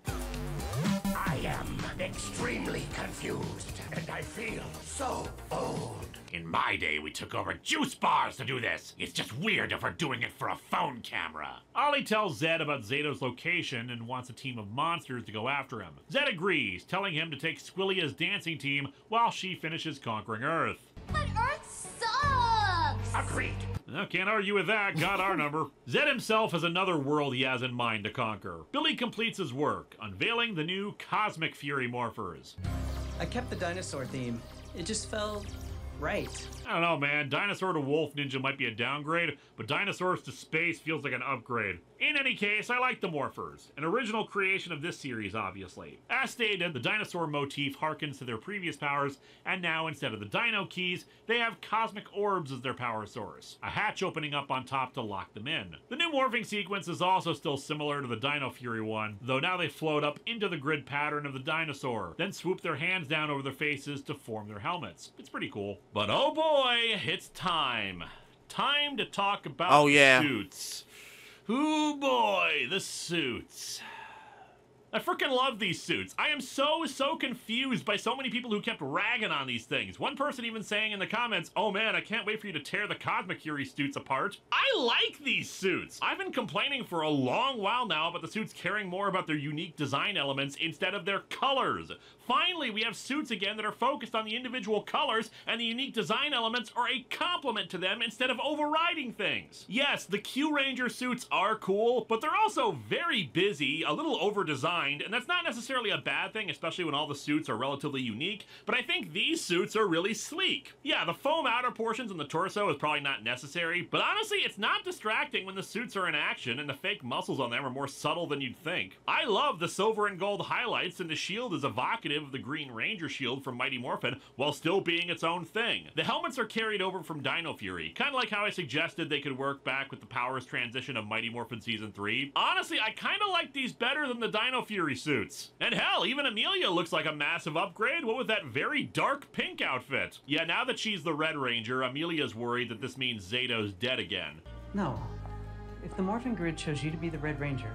I am extremely confused, and I feel so old. In my day, we took over juice bars to do this. It's just weird if we're doing it for a phone camera. Ollie tells Zed about Zato's location and wants a team of monsters to go after him. Zed agrees, telling him to take Squillia's dancing team while she finishes conquering Earth. But Earth sucks! Agreed. Well, can't argue with that, got our number. Zed himself has another world he has in mind to conquer. Billy completes his work, unveiling the new Cosmic Fury Morphers. I kept the dinosaur theme. It just felt right. I don't know, man. Dinosaur to Wolf Ninja might be a downgrade, but Dinosaurs to Space feels like an upgrade. In any case, I like the Morphers, an original creation of this series, obviously. As stated, the dinosaur motif harkens to their previous powers, and now, instead of the Dino Keys, they have cosmic orbs as their power source, a hatch opening up on top to lock them in. The new morphing sequence is also still similar to the Dino Fury one, though now they float up into the grid pattern of the dinosaur, then swoop their hands down over their faces to form their helmets. It's pretty cool. But oh boy, it's time. Time to talk about the suits. Ooh boy, the suits. I freaking love these suits. I am so confused by so many people who kept ragging on these things. One person even saying in the comments, oh man, I can't wait for you to tear the Cosmic Fury suits apart. I like these suits. I've been complaining for a long while now about the suits caring more about their unique design elements instead of their colors. Finally, we have suits again that are focused on the individual colors, and the unique design elements are a complement to them instead of overriding things. Yes, the Q Ranger suits are cool, but they're also very busy, a little over-designed, and that's not necessarily a bad thing, especially when all the suits are relatively unique, but I think these suits are really sleek. Yeah, the foam outer portions in the torso is probably not necessary, but honestly, it's not distracting when the suits are in action and the fake muscles on them are more subtle than you'd think. I love the silver and gold highlights, and the shield is evocative of the Green Ranger shield from Mighty Morphin while still being its own thing. The helmets are carried over from Dino Fury, kind of like how I suggested they could work back with the powers transition of Mighty Morphin Season 3. Honestly, I kind of like these better than the Dino Fury suits. And hell, even Amelia looks like a massive upgrade, what with that very dark pink outfit. Yeah, now that she's the Red Ranger, Amelia's worried that this means Zato's dead again. No. If the morphing grid chose you to be the Red Ranger,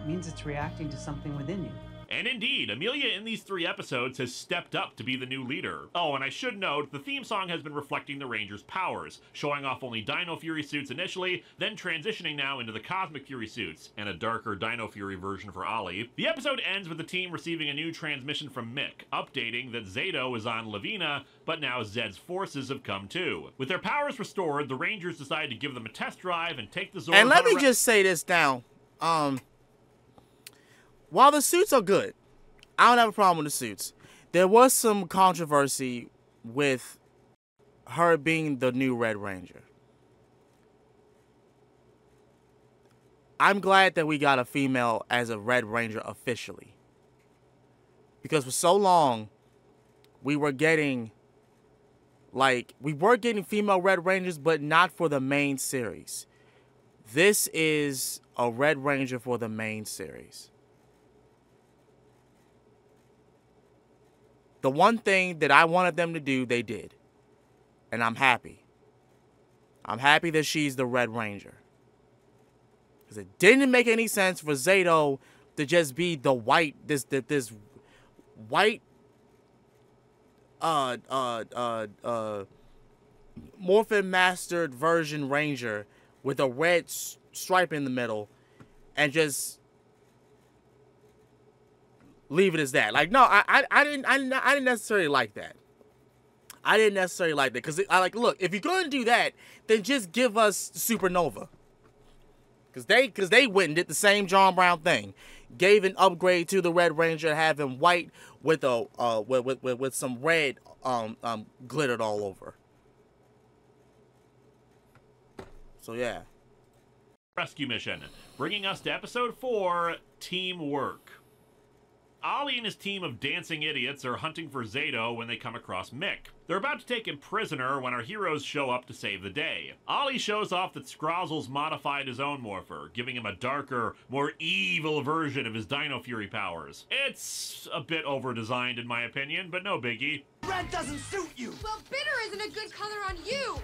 it means it's reacting to something within you. And indeed, Amelia in these 3 episodes has stepped up to be the new leader. Oh, and I should note, the theme song has been reflecting the Rangers' powers, showing off only Dino Fury suits initially, then transitioning now into the Cosmic Fury suits, and a darker Dino Fury version for Ollie. The episode ends with the team receiving a new transmission from Mick, updating that Zato is on Lavina, but now Zed's forces have come too. With their powers restored, the Rangers decide to give them a test drive and take the Zords. And let me just say this now. While the suits are good, I don't have a problem with the suits. There was some controversy with her being the new Red Ranger. I'm glad that we got a female as a Red Ranger officially. Because for so long, we were getting female Red Rangers, but not for the main series. This is a Red Ranger for the main series. The one thing that I wanted them to do, they did. And I'm happy. I'm happy that she's the Red Ranger. Because it didn't make any sense for Zato to just be the white, this white, Morphin Mastered version Ranger with a red stripe in the middle and just leave it as that. Like, no, I didn't necessarily like that. I didn't necessarily like that because look, if you're going to do that, then just give us Supernova. Because they went and did the same John Brown thing, gave an upgrade to the Red Ranger, having white with a with some red glittered all over. So yeah. Rescue mission, bringing us to episode 4, Teamwork. Ollie and his team of dancing idiots are hunting for Zato when they come across Mick. They're about to take him prisoner when our heroes show up to save the day. Ollie shows off that Scrozzle's modified his own morpher, giving him a darker, more evil version of his Dino Fury powers. It's a bit over-designed in my opinion, but no biggie. Red doesn't suit you! Well, bitter isn't a good color on you!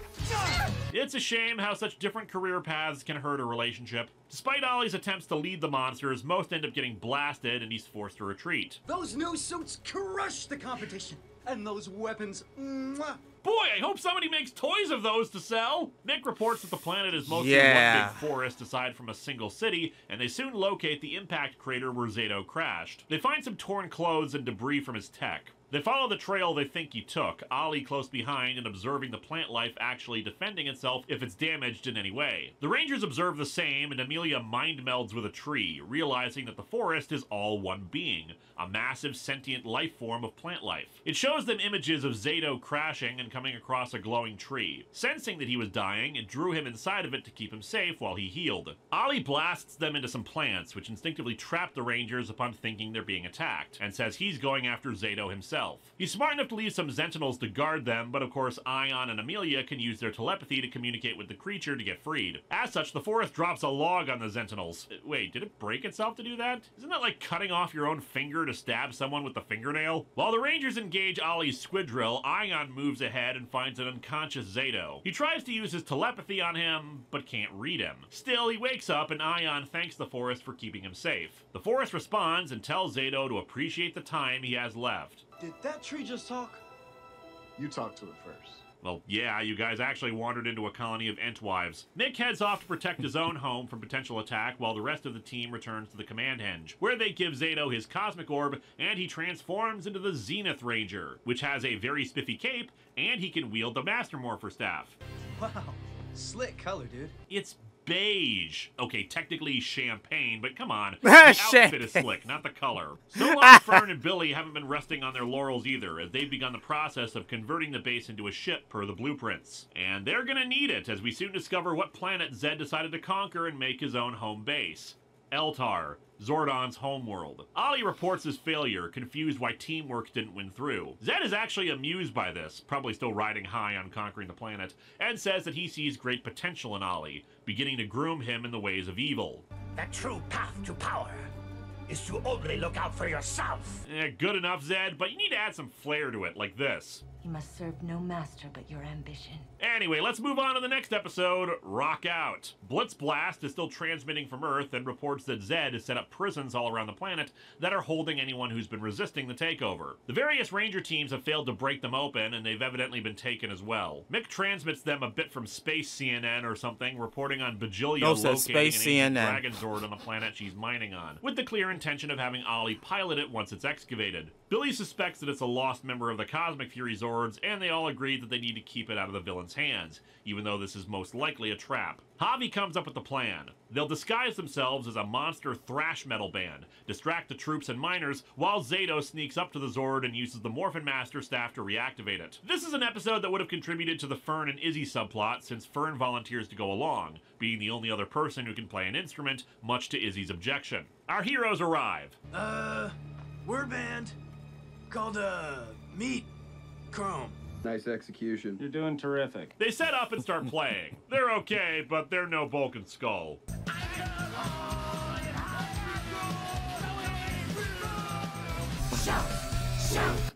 It's a shame how such different career paths can hurt a relationship. Despite Ollie's attempts to lead the monsters, most end up getting blasted and he's forced to retreat. Those new suits crush the competition! And those weapons, mwah! Boy, I hope somebody makes toys of those to sell! Nick reports that the planet is mostly one big forest aside from a single city, and they soon locate the impact crater where Zato crashed. They find some torn clothes and debris from his tech. They follow the trail they think he took, Ollie close behind and observing the plant life actually defending itself if it's damaged in any way. The Rangers observe the same, and Amelia mind melds with a tree, realizing that the forest is all one being, a massive sentient life form of plant life. It shows them images of Zato crashing and coming across a glowing tree. Sensing that he was dying, it drew him inside of it to keep him safe while he healed. Ollie blasts them into some plants, which instinctively trap the Rangers upon thinking they're being attacked, and says he's going after Zato himself. He's smart enough to leave some Sentinels to guard them, but of course Ion and Amelia can use their telepathy to communicate with the creature to get freed. As such, the forest drops a log on the Sentinels. Wait, did it break itself to do that? Isn't that like cutting off your own finger to stab someone with the fingernail? While the Rangers engage Ollie's squid drill, Ion moves ahead and finds an unconscious Zato. He tries to use his telepathy on him, but can't read him. Still, he wakes up and Ion thanks the forest for keeping him safe. The forest responds and tells Zato to appreciate the time he has left. Did that tree just talk? You talked to it first. Well, yeah, you guys actually wandered into a colony of Entwives. Nick heads off to protect his own home from potential attack while the rest of the team returns to the command henge, where they give Zato his cosmic orb and he transforms into the Zenith Ranger, which has a very spiffy cape and he can wield the Master Morpher staff. Wow, slick color, dude. It's beige. Okay, technically champagne, but come on. The outfit is slick, not the color. So long, Fern and Billy haven't been resting on their laurels either, as they've begun the process of converting the base into a ship per the blueprints. And they're gonna need it, as we soon discover what planet Zed decided to conquer and make his own home base. Eltar, Zordon's homeworld. Ollie reports his failure, confused why teamwork didn't win through. Zed is actually amused by this, probably still riding high on conquering the planet, and says that he sees great potential in Ollie, beginning to groom him in the ways of evil. The true path to power is to only look out for yourself. Good enough, Zed, but you need to add some flair to it, like this. You must serve no master but your ambition. Anyway, let's move on to the next episode, Rock Out. Blitzblast is still transmitting from Earth and reports that Zed has set up prisons all around the planet that are holding anyone who's been resisting the takeover. The various Ranger teams have failed to break them open, and they've evidently been taken as well. Mick transmits them a bit from Space CNN or something, reporting on Bajillia locating Space an ancient CNN. Dragon Zord on the planet she's mining on, with the clear intention of having Ollie pilot it once it's excavated. Billy suspects that it's a lost member of the Cosmic Fury Zords, and they all agree that they need to keep it out of the villain's hands, even though this is most likely a trap. Javi comes up with the plan. They'll disguise themselves as a monster thrash metal band, distract the troops and miners, while Zato sneaks up to the Zord and uses the Morphin Master staff to reactivate it. This is an episode that would have contributed to the Fern and Izzy subplot, since Fern volunteers to go along, being the only other person who can play an instrument, much to Izzy's objection. Our heroes arrive. We're a band called, Meat Chrome. Nice execution. You're doing terrific. They set up and start playing. They're okay, but they're no Bulk and Skull.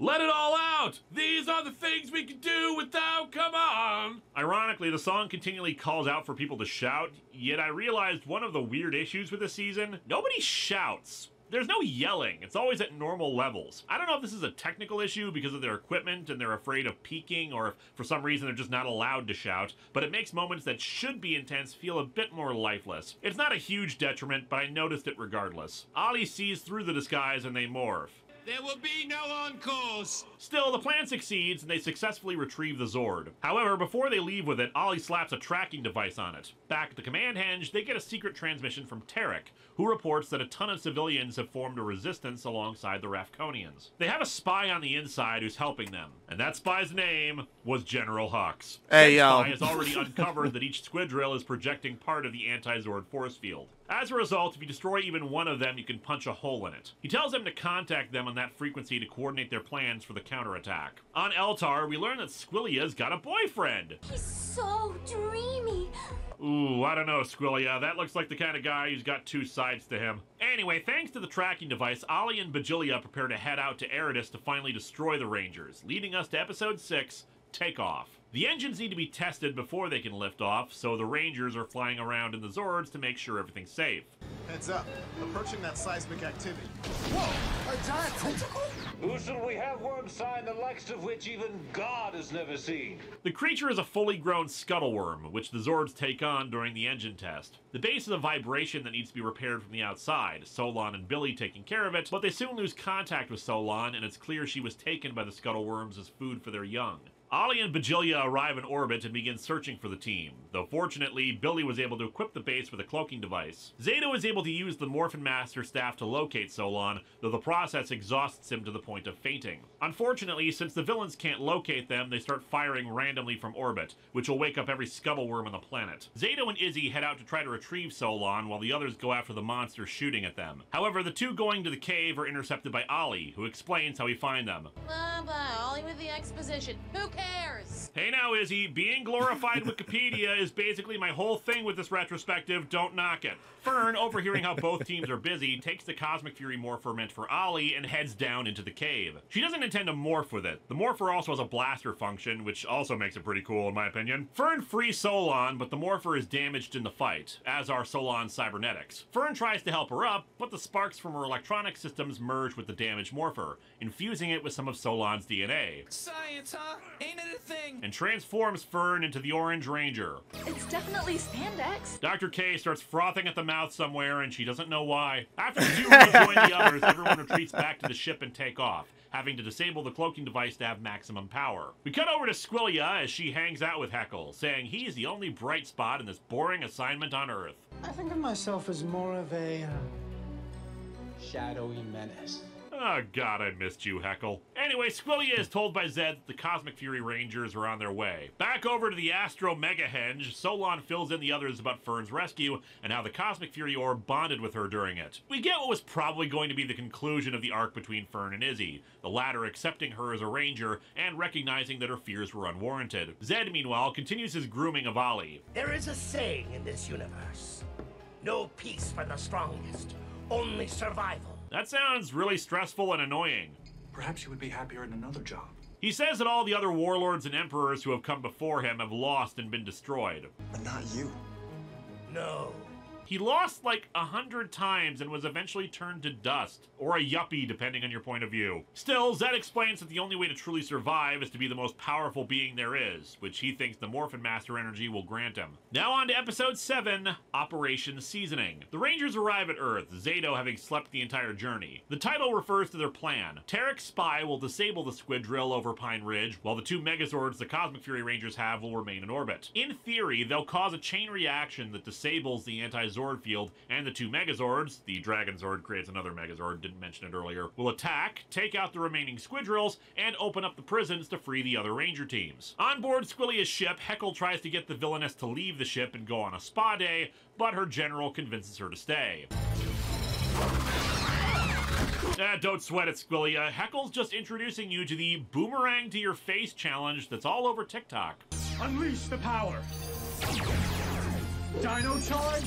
Let it all out! These are the things we can do without, come on! Ironically, the song continually calls out for people to shout, yet I realized one of the weird issues with this season, nobody shouts. There's no yelling. It's always at normal levels. I don't know if this is a technical issue because of their equipment and they're afraid of peaking, or if for some reason they're just not allowed to shout, but it makes moments that should be intense feel a bit more lifeless. It's not a huge detriment, but I noticed it regardless. Ollie sees through the disguise and they morph. There will be no encores! Still, the plan succeeds, and they successfully retrieve the Zord. However, before they leave with it, Ollie slaps a tracking device on it. Back at the command henge, they get a secret transmission from Tarek, who reports that a ton of civilians have formed a resistance alongside the Rafconians. They have a spy on the inside who's helping them, and that spy's name was General Hux. Hey, that yo. spy has already uncovered that each squid drill is projecting part of the anti-Zord force field. As a result, if you destroy even one of them, you can punch a hole in it. He tells them to contact them on that frequency to coordinate their plans for the counterattack. On Eltar, we learn that Squilia's got a boyfriend. He's so dreamy. Ooh, I don't know, Squilia. That looks like the kind of guy who's got two sides to him. Anyway, thanks to the tracking device, Ollie and Bajilia prepare to head out to Eridus to finally destroy the Rangers, leading us to Episode 6, Takeoff. The engines need to be tested before they can lift off, so the Rangers are flying around in the Zords to make sure everything's safe. Heads up. Approaching that seismic activity. Whoa! A giant tentacle? Who shall we have worm sign the likes of which even God has never seen? The creature is a fully grown scuttleworm, which the Zords take on during the engine test. The base is a vibration that needs to be repaired from the outside, Solon and Billy taking care of it, but they soon lose contact with Solon, and it's clear she was taken by the scuttleworms as food for their young. Ollie and Bajilia arrive in orbit and begin searching for the team, though fortunately, Billy was able to equip the base with a cloaking device. Zato is able to use the Morphin Master staff to locate Solon, though the process exhausts him to the point of fainting. Unfortunately, since the villains can't locate them, they start firing randomly from orbit, which will wake up every scuttleworm on the planet. Zato and Izzy head out to try to retrieve Solon, while the others go after the monster shooting at them. However, the two going to the cave are intercepted by Ollie, who explains how he find them. Ollie with the exposition. Who cares? Hey now, Izzy, being glorified Wikipedia is basically my whole thing with this retrospective, don't knock it. Fern, overhearing how both teams are busy, takes the Cosmic Fury Morpher meant for Ollie and heads down into the cave. She doesn't intend to morph with it. The Morpher also has a blaster function, which also makes it pretty cool in my opinion. Fern frees Solon, but the Morpher is damaged in the fight, as are Solon's cybernetics. Fern tries to help her up, but the sparks from her electronic systems merge with the damaged Morpher, infusing it with some of Solon's DNA. Science, huh? Ain't it a thing? And transforms Fern into the Orange Ranger. It's definitely spandex. Dr. K starts frothing at the mouth somewhere, and she doesn't know why. After the two rejoin the others, everyone retreats back to the ship and take off, having to disable the cloaking device to have maximum power. We cut over to Squilia as she hangs out with Heckle, saying he's the only bright spot in this boring assignment on Earth. I think of myself as more of a shadowy menace. Oh god, I missed you, Heckle. Anyway, Squilia is told by Zed that the Cosmic Fury Rangers are on their way. Back over to the Astro Megahenge, Solon fills in the others about Fern's rescue and how the Cosmic Fury Orb bonded with her during it. We get what was probably going to be the conclusion of the arc between Fern and Izzy, the latter accepting her as a ranger and recognizing that her fears were unwarranted. Zed, meanwhile, continues his grooming of Ollie. There is a saying in this universe: no peace for the strongest, only survival. That sounds really stressful and annoying. Perhaps you would be happier in another job. He says that all the other warlords and emperors who have come before him have lost and been destroyed. But not you. No. He lost like 100 times and was eventually turned to dust, or a yuppie depending on your point of view. Still, Zed explains that the only way to truly survive is to be the most powerful being there is, which he thinks the Morphin Master energy will grant him. Now on to Episode 7, Operation Seasoning. The Rangers arrive at Earth, Zato having slept the entire journey. The title refers to their plan. Tarek's spy will disable the squid drill over Pine Ridge, while the two Megazords the Cosmic Fury Rangers have will remain in orbit. In theory, they'll cause a chain reaction that disables the anti-Zord field, and the two Megazords, the Dragon Zord creates another Megazord, didn't mention it earlier, will attack, take out the remaining squidrills, and open up the prisons to free the other Ranger teams. On board Squilia's ship, Heckle tries to get the villainess to leave the ship and go on a spa day, but her general convinces her to stay. Don't sweat it, Squilia. Heckle's just introducing you to the boomerang to your face challenge that's all over TikTok. Unleash the power. Dino Charge,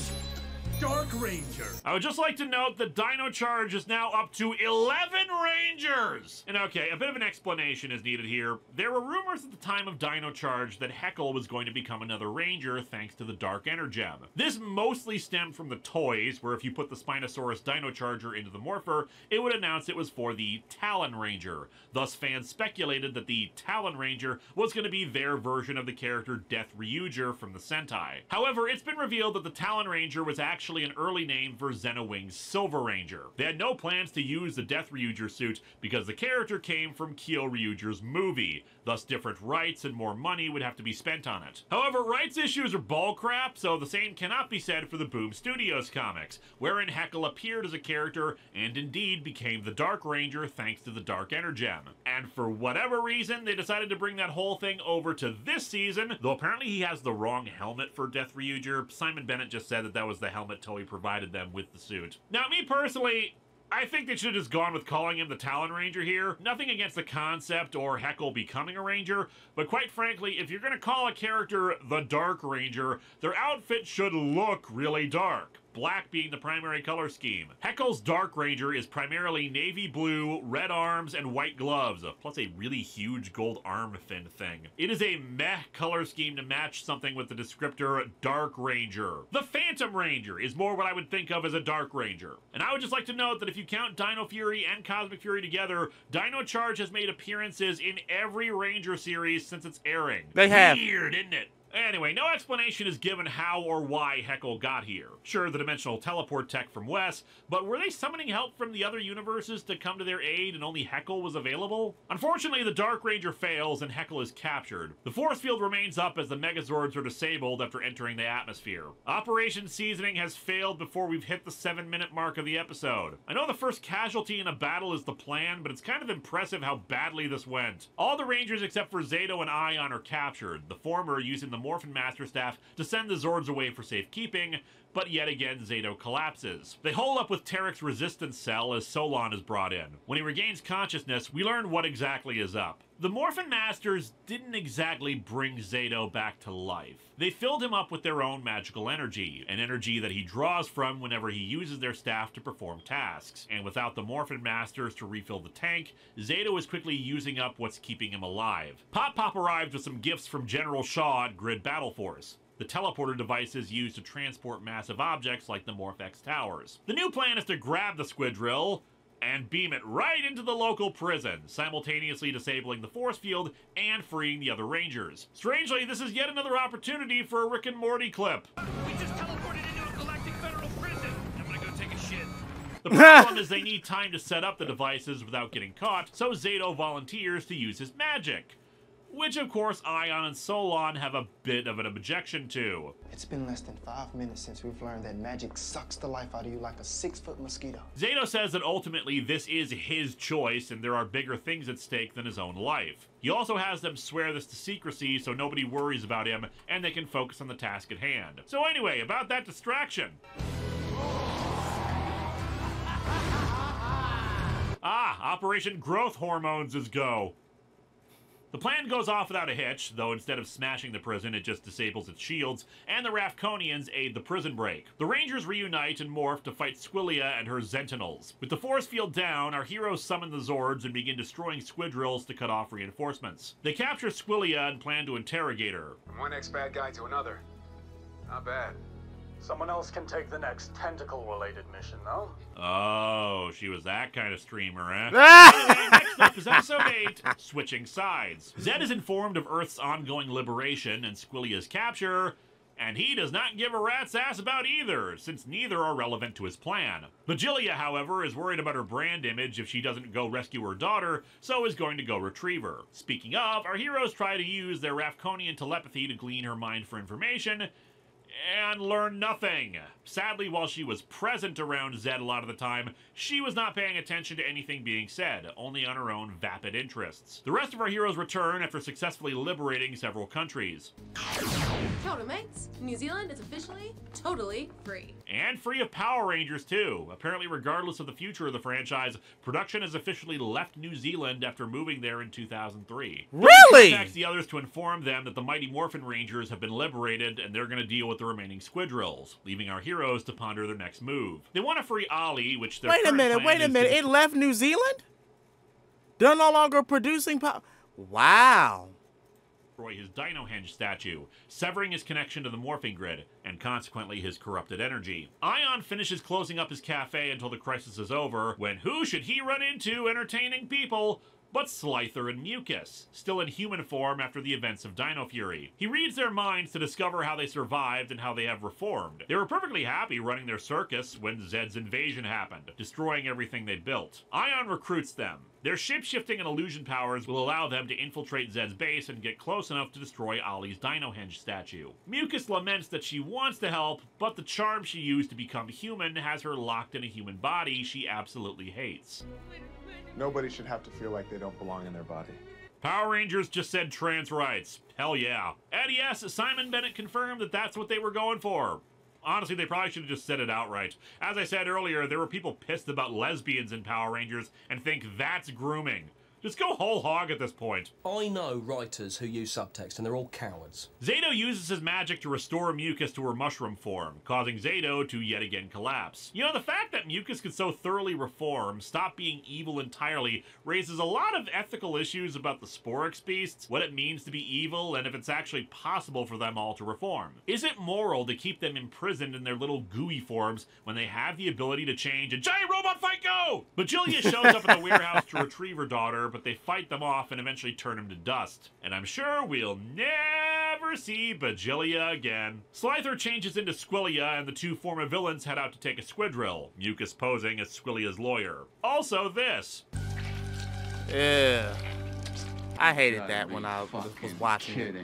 Dark Ranger. I would just like to note that Dino Charge is now up to 11 Rangers! And okay, a bit of an explanation is needed here. There were rumors at the time of Dino Charge that Heckle was going to become another Ranger thanks to the Dark Energem. This mostly stemmed from the toys, where if you put the Spinosaurus Dino Charger into the Morpher, it would announce it was for the Talon Ranger. Thus, fans speculated that the Talon Ranger was going to be their version of the character Death Ryuger from the Sentai. However, it's been revealed that the Talon Ranger was actually an early name for Xenowing's Silver Ranger. They had no plans to use the Death Ryuger suit because the character came from Kyo Ryuger's movie, thus different rights and more money would have to be spent on it. However, rights issues are bullcrap, so the same cannot be said for the Boom Studios comics, wherein Heckle appeared as a character and indeed became the Dark Ranger thanks to the Dark Energem. And for whatever reason, they decided to bring that whole thing over to this season, though apparently he has the wrong helmet for Death Ryuger. Simon Bennett just said that that was the helmet helmet Toei provided them with the suit. Now, me personally, I think they should have just gone with calling him the Talon Ranger here. Nothing against the concept or Heckle becoming a Ranger, but quite frankly, if you're going to call a character the Dark Ranger, their outfit should look really dark. Black being the primary color scheme. Heckle's Dark Ranger is primarily navy blue, red arms, and white gloves, plus a really huge gold arm fin thing. It is a meh color scheme to match something with the descriptor Dark Ranger. The Phantom Ranger is more what I would think of as a Dark Ranger. And I would just like to note that if you count Dino Fury and Cosmic Fury together, Dino Charge has made appearances in every Ranger series since its airing. They have. Weird, isn't it? Anyway, no explanation is given how or why Heckle got here. Sure, the dimensional teleport tech from Wes, but were they summoning help from the other universes to come to their aid and only Heckle was available? Unfortunately, the Dark Ranger fails and Heckle is captured. The force field remains up as the Megazords are disabled after entering the atmosphere. Operation Seasoning has failed before we've hit the 7-minute mark of the episode. I know the first casualty in a battle is the plan, but it's kind of impressive how badly this went. All the Rangers except for Zato and Ion are captured, the former using the Morphin Master Staff to send the Zords away for safekeeping, but yet again Zato collapses. They hole up with Tarek's resistance cell as Solon is brought in. When he regains consciousness, we learn what exactly is up. The Morphin Masters didn't exactly bring Zato back to life. They filled him up with their own magical energy, an energy that he draws from whenever he uses their staff to perform tasks. And without the Morphin Masters to refill the tank, Zato is quickly using up what's keeping him alive. Pop arrived with some gifts from General Shaw at Grid Battle Force. The teleporter devices used to transport massive objects like the Morphex towers. The new plan is to grab the squid drill and beam it right into the local prison, simultaneously disabling the force field and freeing the other Rangers. Strangely, this is yet another opportunity for a Rick and Morty clip. We just teleported into a galactic federal prison. I'm gonna go take a shit. The problem is they need time to set up the devices without getting caught, so Zato volunteers to use his magic. Which, of course, Ion and Solon have a bit of an objection to. It's been less than 5 minutes since we've learned that magic sucks the life out of you like a 6-foot mosquito. Zato says that ultimately this is his choice and there are bigger things at stake than his own life. He also has them swear this to secrecy so nobody worries about him and they can focus on the task at hand. So anyway, about that distraction. Operation Growth Hormones is go. The plan goes off without a hitch, though instead of smashing the prison, it just disables its shields, and the Rafconians aid the prison break. The Rangers reunite and morph to fight Squillia and her Sentinels. With the force field down, our heroes summon the Zords and begin destroying squidrills to cut off reinforcements. They capture Squillia and plan to interrogate her. From one ex-bad guy to another. Not bad. Someone else can take the next tentacle-related mission, though. Oh, she was that kind of streamer, eh? Anyway, next up is episode 8, Switching Sides. Zed is informed of Earth's ongoing liberation and Squillia's capture, and he does not give a rat's ass about either, since neither are relevant to his plan. Vigilia, however, is worried about her brand image if she doesn't go rescue her daughter, so is going to go retrieve her. Speaking of, our heroes try to use their Rafconian telepathy to glean her mind for information, and learn nothing. Sadly, while she was present around Zed a lot of the time, she was not paying attention to anything being said, only on her own vapid interests. The rest of our heroes return after successfully liberating several countries. Countermates, New Zealand is officially totally free. And free of Power Rangers, too. Apparently, regardless of the future of the franchise, production has officially left New Zealand after moving there in 2003. Really? Contacts the others to inform them that the Mighty Morphin Rangers have been liberated and they're going to deal with the remaining squidrills, leaving our heroes to ponder their next move. They want to free Ollie, which their Wait a minute. It left New Zealand? They're no longer producing power. Wow. Destroy his Dinohenge statue, severing his connection to the morphing grid, and consequently his corrupted energy. Ion finishes closing up his cafe until the crisis is over, when who should he run into entertaining people but Slither and Mucus, still in human form after the events of Dino Fury. He reads their minds to discover how they survived and how they have reformed. They were perfectly happy running their circus when Zed's invasion happened, destroying everything they built. Ion recruits them. Their shape-shifting and illusion powers will allow them to infiltrate Zed's base and get close enough to destroy Ollie's Dinohenge statue. Mucus laments that she wants to help, but the charm she used to become human has her locked in a human body she absolutely hates. Nobody should have to feel like they don't belong in their body. Power Rangers just said trans rights. Hell yeah. At ES, Simon Bennett confirmed that that's what they were going for. Honestly, they probably should have just said it outright. As I said earlier, there were people pissed about lesbians in Power Rangers and think that's grooming. Just go whole hog at this point. I know writers who use subtext, and they're all cowards. Zato uses his magic to restore Mucus to her mushroom form, causing Zato to yet again collapse. You know, the fact that Mucus could so thoroughly reform, stop being evil entirely, raises a lot of ethical issues about the Sporix beasts, what it means to be evil, and if it's actually possible for them all to reform. Is it moral to keep them imprisoned in their little gooey forms when they have the ability to change and giant robot fight go? Bajillia shows up at the warehouse to retrieve her daughter, but they fight them off and eventually turn him to dust. And I'm sure we'll never see Bajillia again. Slither changes into Squillia, and the two former villains head out to take a squidrill, Mucus posing as Squillia's lawyer. Also this. Yeah. I hated that when I was watching it.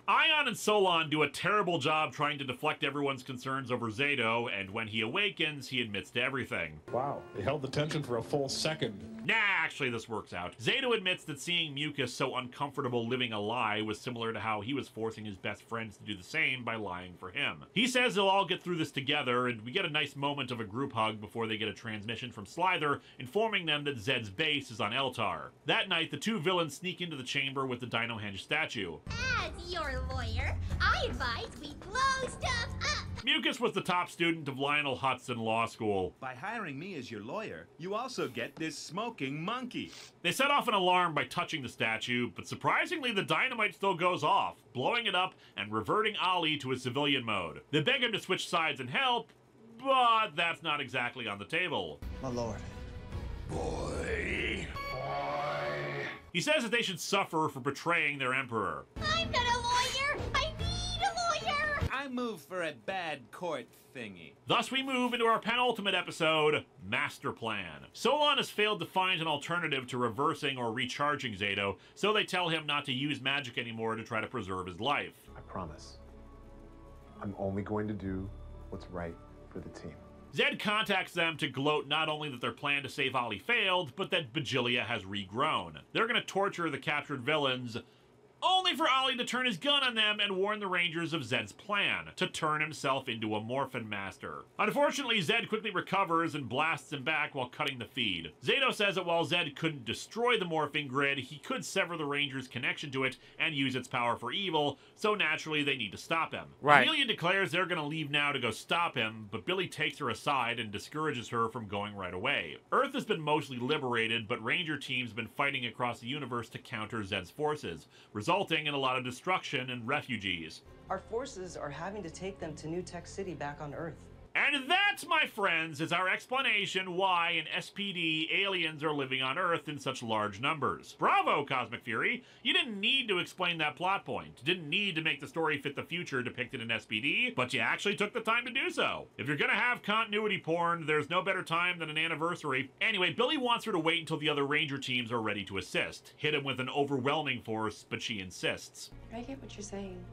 Ion and Solon do a terrible job trying to deflect everyone's concerns over Zato, and when he awakens, he admits to everything. Wow, they held the tension for a full second. Nah, actually this works out. Zato admits that seeing Mucus so uncomfortable living a lie was similar to how he was forcing his best friends to do the same by lying for him. He says they'll all get through this together, and we get a nice moment of a group hug before they get a transmission from Slither informing them that Zed's base is on Eltar. That night, the two villains sneak into the chamber with the Dino Henge statue. As your lawyer, I advise we blow stuff up. Mucus was the top student of Lionel Hudson Law School. By hiring me as your lawyer, you also get this smoking monkey. They set off an alarm by touching the statue, but surprisingly the dynamite still goes off, blowing it up and reverting Ollie to his civilian mode. They beg him to switch sides and help, but that's not exactly on the table. My lord. Boy. He says that they should suffer for betraying their emperor. I'm not a lawyer! I need a lawyer! I move for a bad court thingy. Thus we move into our penultimate episode, Master Plan. Solon has failed to find an alternative to reversing or recharging Zato, so they tell him not to use magic anymore to try to preserve his life. I promise. I'm only going to do what's right for the team. Zed contacts them to gloat not only that their plan to save Ollie failed, but that Bajillia has regrown. They're going to torture the captured villains, only for Ollie to turn his gun on them and warn the Rangers of Zed's plan, to turn himself into a Morphin Master. Unfortunately, Zed quickly recovers and blasts him back while cutting the feed. Zato says that while Zed couldn't destroy the morphing grid, he could sever the Rangers' connection to it and use its power for evil, so naturally they need to stop him. Right. Amelia declares they're going to leave now to go stop him, but Billy takes her aside and discourages her from going right away. Earth has been mostly liberated, but Ranger teams have been fighting across the universe to counter Zed's forces, resulting in a lot of destruction and refugees. Our forces are having to take them to New Tech City back on Earth. And that, my friends, is our explanation why in SPD aliens are living on Earth in such large numbers. Bravo, Cosmic Fury! You didn't need to explain that plot point. You didn't need to make the story fit the future depicted in SPD, but you actually took the time to do so. If you're gonna have continuity porn, there's no better time than an anniversary. Anyway, Billy wants her to wait until the other Ranger teams are ready to assist. Hit him with an overwhelming force, but she insists. I get what you're saying.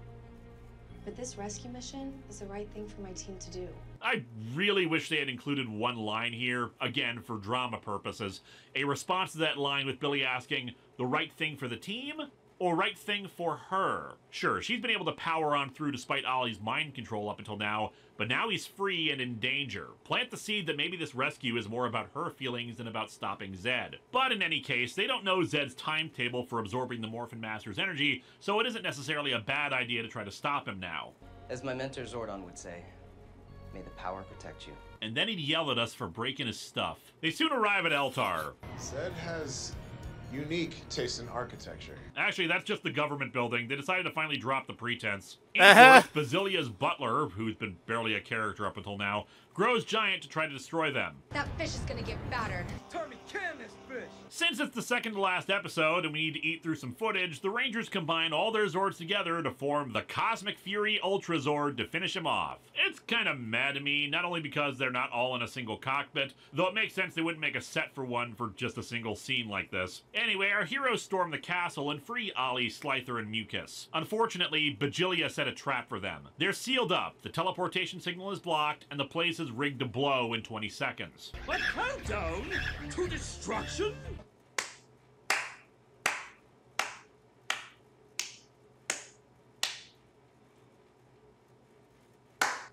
But this rescue mission is the right thing for my team to do. I really wish they had included one line here, again for drama purposes. A response to that line with Billy asking, the right thing for the team? Or right thing for her? Sure, she's been able to power on through despite Ollie's mind control up until now, but now he's free and in danger. Plant the seed that maybe this rescue is more about her feelings than about stopping Zed. But in any case, they don't know Zed's timetable for absorbing the Morphin Master's energy, so it isn't necessarily a bad idea to try to stop him now. As my mentor Zordon would say, may the power protect you. And then he'd yell at us for breaking his stuff. They soon arrive at Eltar. Zed has unique taste in architecture. Actually, that's just the government building. They decided to finally drop the pretense. Bazilia's butler, who's been barely a character up until now, grows giant to try to destroy them. That fish is gonna get battered. Tommy, can this fish? Since it's the second to last episode and we need to eat through some footage, the Rangers combine all their Zords together to form the Cosmic Fury Ultra Zord to finish him off. It's kind of mad to me, not only because they're not all in a single cockpit, though it makes sense they wouldn't make a set for one for just a single scene like this. Anyway, our heroes storm the castle and free Ollie, Slither, and Mucus. Unfortunately, Bajillia set a trap for them. They're sealed up, the teleportation signal is blocked, and the place is rigged to blow in 20 seconds. A countdown to destruction?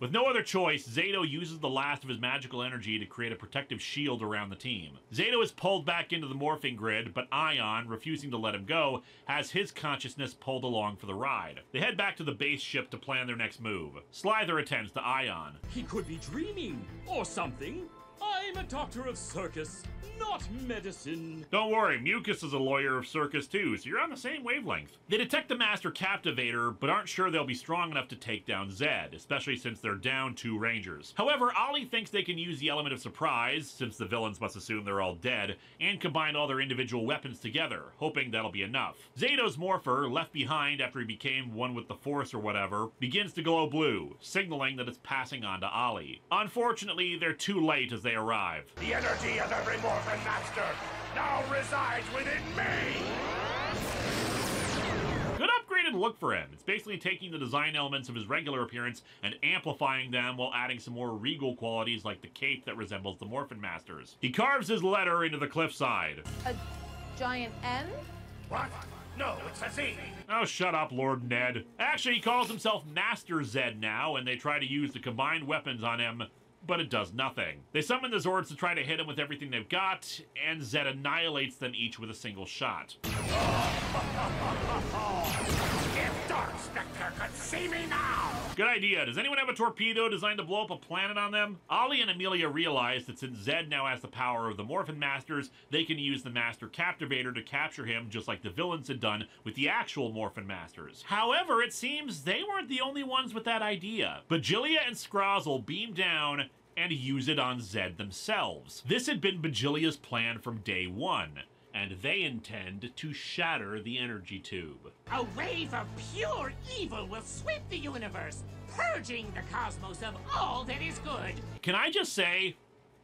With no other choice, Zato uses the last of his magical energy to create a protective shield around the team. Zato is pulled back into the morphing grid, but Ion, refusing to let him go, has his consciousness pulled along for the ride. They head back to the base ship to plan their next move. Slither attends to Ion. He could be dreaming, or something. I'm a doctor of circus, not medicine. Don't worry, Mucus is a lawyer of circus too, so you're on the same wavelength. They detect the Master Captivator, but aren't sure they'll be strong enough to take down Zed, especially since they're down 2 Rangers. However, Ollie thinks they can use the element of surprise, since the villains must assume they're all dead, and combine all their individual weapons together, hoping that'll be enough. Zato's morpher, left behind after he became one with the Force or whatever, begins to glow blue, signaling that it's passing on to Ollie. Unfortunately, they're too late as they arrive. The energy of every Morphin Master now resides within me! Good upgraded look for him. It's basically taking the design elements of his regular appearance and amplifying them while adding some more regal qualities like the cape that resembles the Morphin Master's. He carves his letter into the cliffside. A giant N? What? No, it's a Z. Oh, shut up, Lord Ned. Actually, he calls himself Master Zed now, and they try to use the combined weapons on him, but it does nothing. They summon the Zords to try to hit him with everything they've got, and Zed annihilates them each with a single shot. If Dark Spectre could see me now! Good idea. Does anyone have a torpedo designed to blow up a planet on them? Ollie and Amelia realize that since Zed now has the power of the Morphin Masters, they can use the Master Captivator to capture him just like the villains had done with the actual Morphin Masters. However, it seems they weren't the only ones with that idea. Bajilia and Scrozzle beam down and use it on Zed themselves. This had been Bajilia's plan from day one, and they intend to shatter the energy tube. A wave of pure evil will sweep the universe, purging the cosmos of all that is good. Can I just say,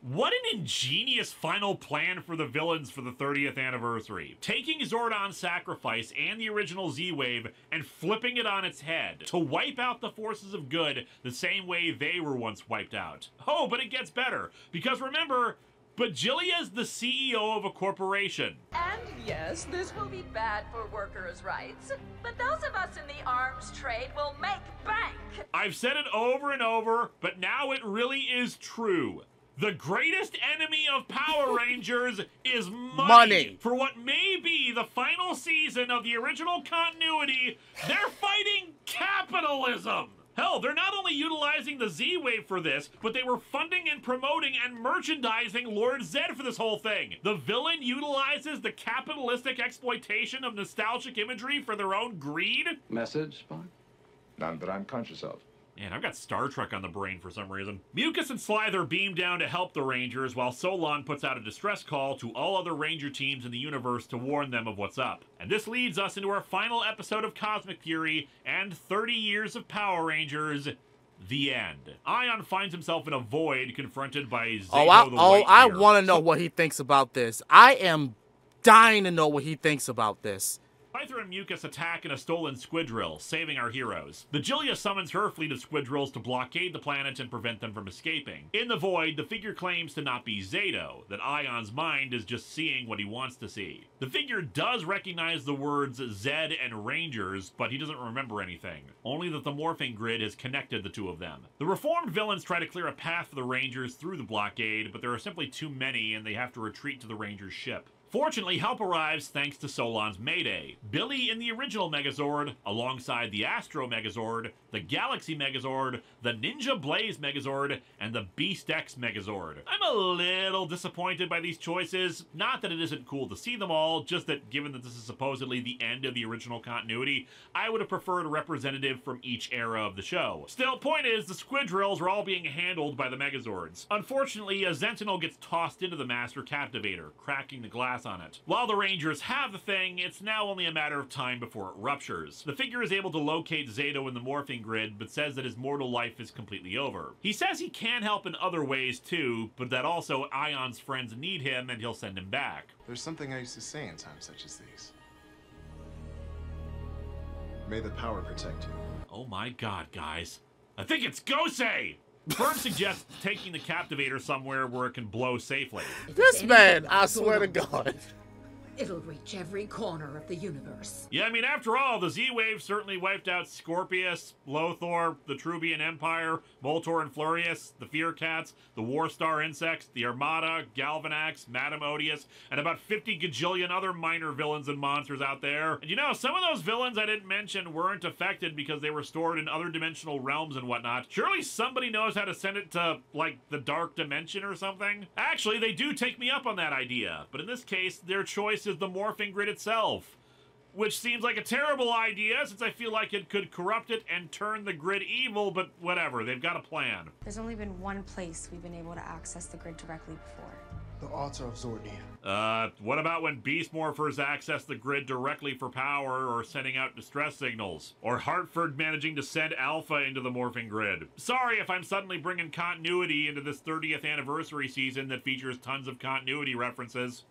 what an ingenious final plan for the villains for the 30th anniversary. Taking Zordon's sacrifice and the original Z-Wave and flipping it on its head to wipe out the forces of good the same way they were once wiped out. Oh, but it gets better, because remember, Bajilia's the CEO of a corporation. And yes, this will be bad for workers' rights, but those of us in the arms trade will make bank. I've said it over and over, but now it really is true. The greatest enemy of Power Rangers is money. For what may be the final season of the original continuity, they're fighting capitalism. Hell, they're not only utilizing the Z-Wave for this, but they were funding and promoting and merchandising Lord Zed for this whole thing. The villain utilizes the capitalistic exploitation of nostalgic imagery for their own greed? Message, Spock? None that I'm conscious of. Man, I've got Star Trek on the brain for some reason. Mucus and Slither beam down to help the Rangers, while Solon puts out a distress call to all other Ranger teams in the universe to warn them of what's up. And this leads us into our final episode of Cosmic Fury and 30 years of Power Rangers. The end. Ion finds himself in a void confronted by Zato the White I want to know what he thinks about this. I am dying to know what he thinks about this. Slither and Mucus attack in a stolen squidrill, saving our heroes. Bajilia summons her fleet of squidrills to blockade the planet and prevent them from escaping. In the void, the figure claims to not be Zato, that Ion's mind is just seeing what he wants to see. The figure does recognize the words Zed and Rangers, but he doesn't remember anything, only that the morphing grid has connected the two of them. The reformed villains try to clear a path for the Rangers through the blockade, but there are simply too many and they have to retreat to the Rangers' ship. Fortunately, help arrives thanks to Solon's Mayday. Billy in the original Megazord, alongside the Astro Megazord, the Galaxy Megazord, the Ninja Blaze Megazord, and the Beast X Megazord. I'm a little disappointed by these choices. Not that it isn't cool to see them all, just that given that this is supposedly the end of the original continuity, I would have preferred a representative from each era of the show. Still, point is, the squidrills are all being handled by the Megazords. Unfortunately, a Sentinel gets tossed into the Master Captivator, cracking the glass on it. While the Rangers have the thing, it's now only a matter of time before it ruptures. The figure is able to locate Zato in the morphing grid, but says that his mortal life is completely over. He says he can help in other ways too, but that also Ion's friends need him and he'll send him back. There's something I used to say in times such as these. May the power protect you. Oh my god, guys. I think it's Gosei! Firm suggests taking the Captivator somewhere where it can blow safely. This man, I swear to God. It'll reach every corner of the universe. Yeah, I mean, after all, the Z-Wave certainly wiped out Scorpius, Lothor, the Trubian Empire, Voltor and Flurius, the Fear Cats, the Warstar Insects, the Armada, Galvanax, Madame Odious, and about 50 gajillion other minor villains and monsters out there. And you know, some of those villains I didn't mention weren't affected because they were stored in other dimensional realms and whatnot. Surely somebody knows how to send it to, like, the Dark Dimension or something? Actually, they do take me up on that idea, but in this case, their choice is the morphing grid itself, which seems like a terrible idea since I feel like it could corrupt it and turn the grid evil, but whatever, they've got a plan. There's only been one place we've been able to access the grid directly before. The altar of Zordnia. What about when Beast Morphers access the grid directly for power or sending out distress signals? Or Hartford managing to send Alpha into the morphing grid? Sorry if I'm suddenly bringing continuity into this 30th anniversary season that features tons of continuity references.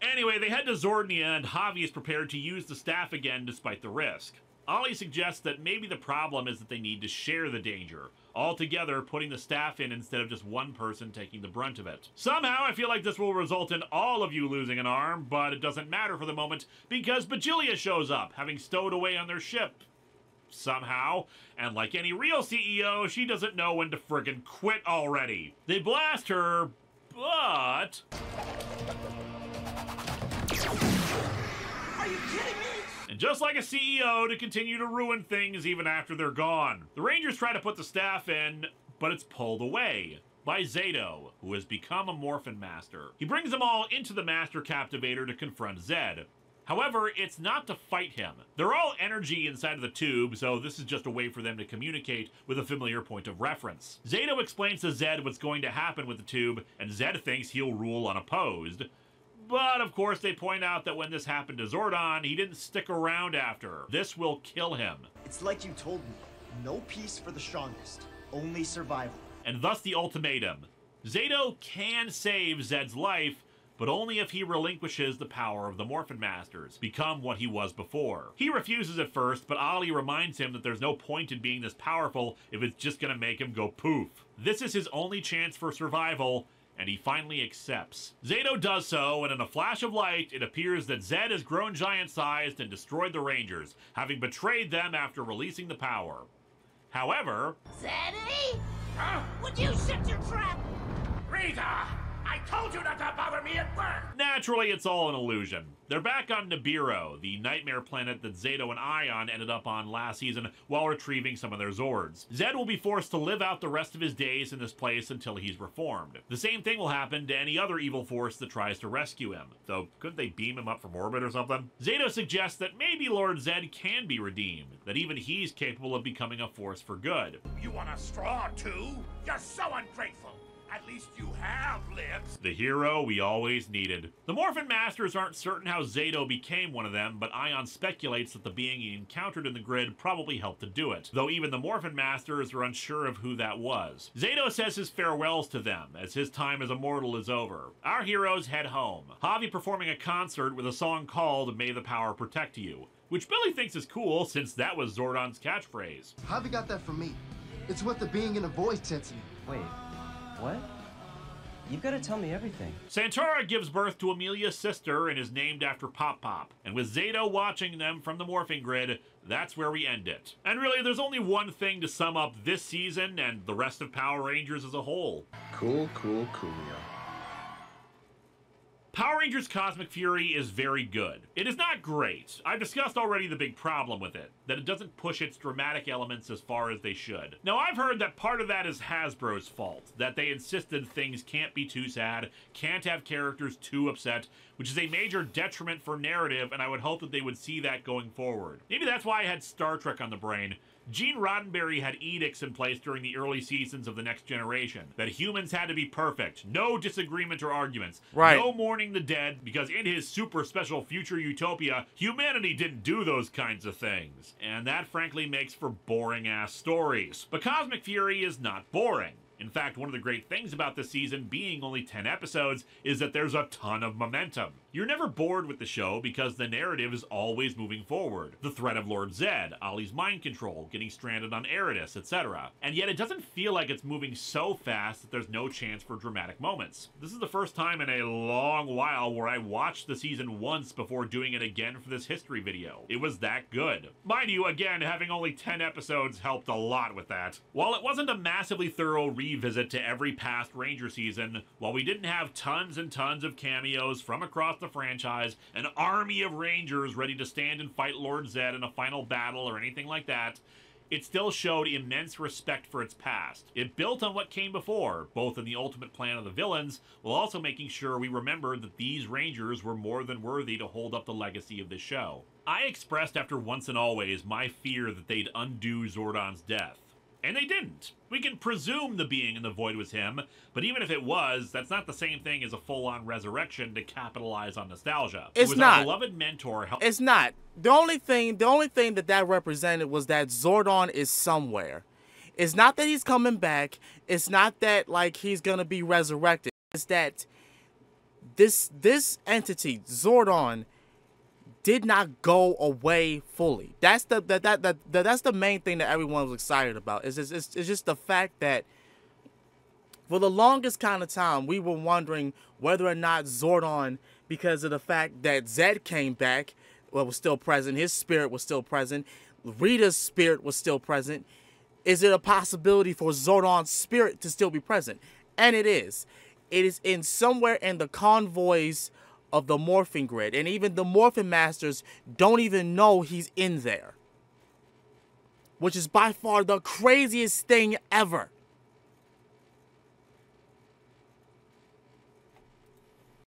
Anyway, they head to Zordnia, and Javi is prepared to use the staff again despite the risk. Ollie suggests that maybe the problem is that they need to share the danger, all together putting the staff in instead of just one person taking the brunt of it. Somehow, I feel like this will result in all of you losing an arm, but it doesn't matter for the moment because Bajilia shows up, having stowed away on their ship. Somehow, and like any real CEO, she doesn't know when to friggin' quit already. They blast her, but... Are you kidding me? And just like a CEO, to continue to ruin things even after they're gone. The Rangers try to put the staff in, but it's pulled away by Zato, who has become a Morphin Master. He brings them all into the Master Captivator to confront Zed. However, it's not to fight him. They're all energy inside of the tube, so this is just a way for them to communicate with a familiar point of reference. Zato explains to Zed what's going to happen with the tube, and Zed thinks he'll rule unopposed. But, of course, they point out that when this happened to Zordon, he didn't stick around after. This will kill him. It's like you told me. No peace for the strongest. Only survival. And thus the ultimatum. Zato can save Zed's life, but only if he relinquishes the power of the Morphin Masters, become what he was before. He refuses at first, but Ollie reminds him that there's no point in being this powerful if it's just gonna make him go poof. This is his only chance for survival, and he finally accepts. Zato does so, and in a flash of light, it appears that Zed has grown giant-sized and destroyed the Rangers, having betrayed them after releasing the power. However... Zeddy? Huh? Would you shut your trap? Rita! I told you not to bother me at work! Naturally, it's all an illusion. They're back on Nibiru, the nightmare planet that Zato and Ion ended up on last season while retrieving some of their Zords. Zed will be forced to live out the rest of his days in this place until he's reformed. The same thing will happen to any other evil force that tries to rescue him. Though, couldn't they beam him up from orbit or something? Zato suggests that maybe Lord Zed can be redeemed, that even he's capable of becoming a force for good. You want a straw, too? You're so ungrateful! At least you have lips. The hero we always needed. The Morphin Masters aren't certain how Zato became one of them, but Ion speculates that the being he encountered in the grid probably helped to do it, though even the Morphin Masters are unsure of who that was. Zato says his farewells to them, as his time as a mortal is over. Our heroes head home, Javi performing a concert with a song called May the Power Protect You, which Billy thinks is cool since that was Zordon's catchphrase. Javi got that from me. It's what the being in the voice said to me. Wait. What? You've got to tell me everything. Santara gives birth to Amelia's sister and is named after Pop Pop. And with Zato watching them from the morphing grid, that's where we end it. And really, there's only one thing to sum up this season and the rest of Power Rangers as a whole. Cool, coolio. Power Rangers Cosmic Fury is very good. It is not great. I've discussed already the big problem with it, that it doesn't push its dramatic elements as far as they should. Now, I've heard that part of that is Hasbro's fault, that they insisted things can't be too sad, can't have characters too upset, which is a major detriment for narrative, and I would hope that they would see that going forward. Maybe that's why I had Star Trek on the brain. Gene Roddenberry had edicts in place during the early seasons of The Next Generation, that humans had to be perfect, no disagreement or arguments, no mourning the dead, because in his super special future utopia, humanity didn't do those kinds of things. And that frankly makes for boring-ass stories. But Cosmic Fury is not boring. In fact, one of the great things about this season being only 10 episodes is that there's a ton of momentum. You're never bored with the show because the narrative is always moving forward. The threat of Lord Zed, Ollie's mind control, getting stranded on Eridus, etc. And yet it doesn't feel like it's moving so fast that there's no chance for dramatic moments. This is the first time in a long while where I watched the season once before doing it again for this history video. It was that good. Mind you, again, having only 10 episodes helped a lot with that. While it wasn't a massively thorough revisit to every past Ranger season, while we didn't have tons and tons of cameos from across the franchise, an army of Rangers ready to stand and fight Lord Zed in a final battle or anything like that, it still showed immense respect for its past. It built on what came before, both in the ultimate plan of the villains, while also making sure we remembered that these Rangers were more than worthy to hold up the legacy of this show. I expressed after Once and Always my fear that they'd undo Zordon's death. And they didn't. We can presume the being in the void was him, but even if it was, that's not the same thing as a full-on resurrection to capitalize on nostalgia. It's it was not. Our beloved mentor. It's not. The only thing that represented was that Zordon is somewhere. It's not that he's coming back. It's not that like he's gonna be resurrected. It's that this entity, Zordon, did not go away fully. That's the main thing that everyone was excited about. It's just the fact that for the longest kind of time we were wondering whether or not Zordon, because of the fact that Zed came back, was still present, his spirit was still present, Rita's spirit was still present. Is it a possibility for Zordon's spirit to still be present? And it is. It is in somewhere in the convoys of the morphing grid, and even the morphin masters don't even know he's in there, which is by far the craziest thing ever.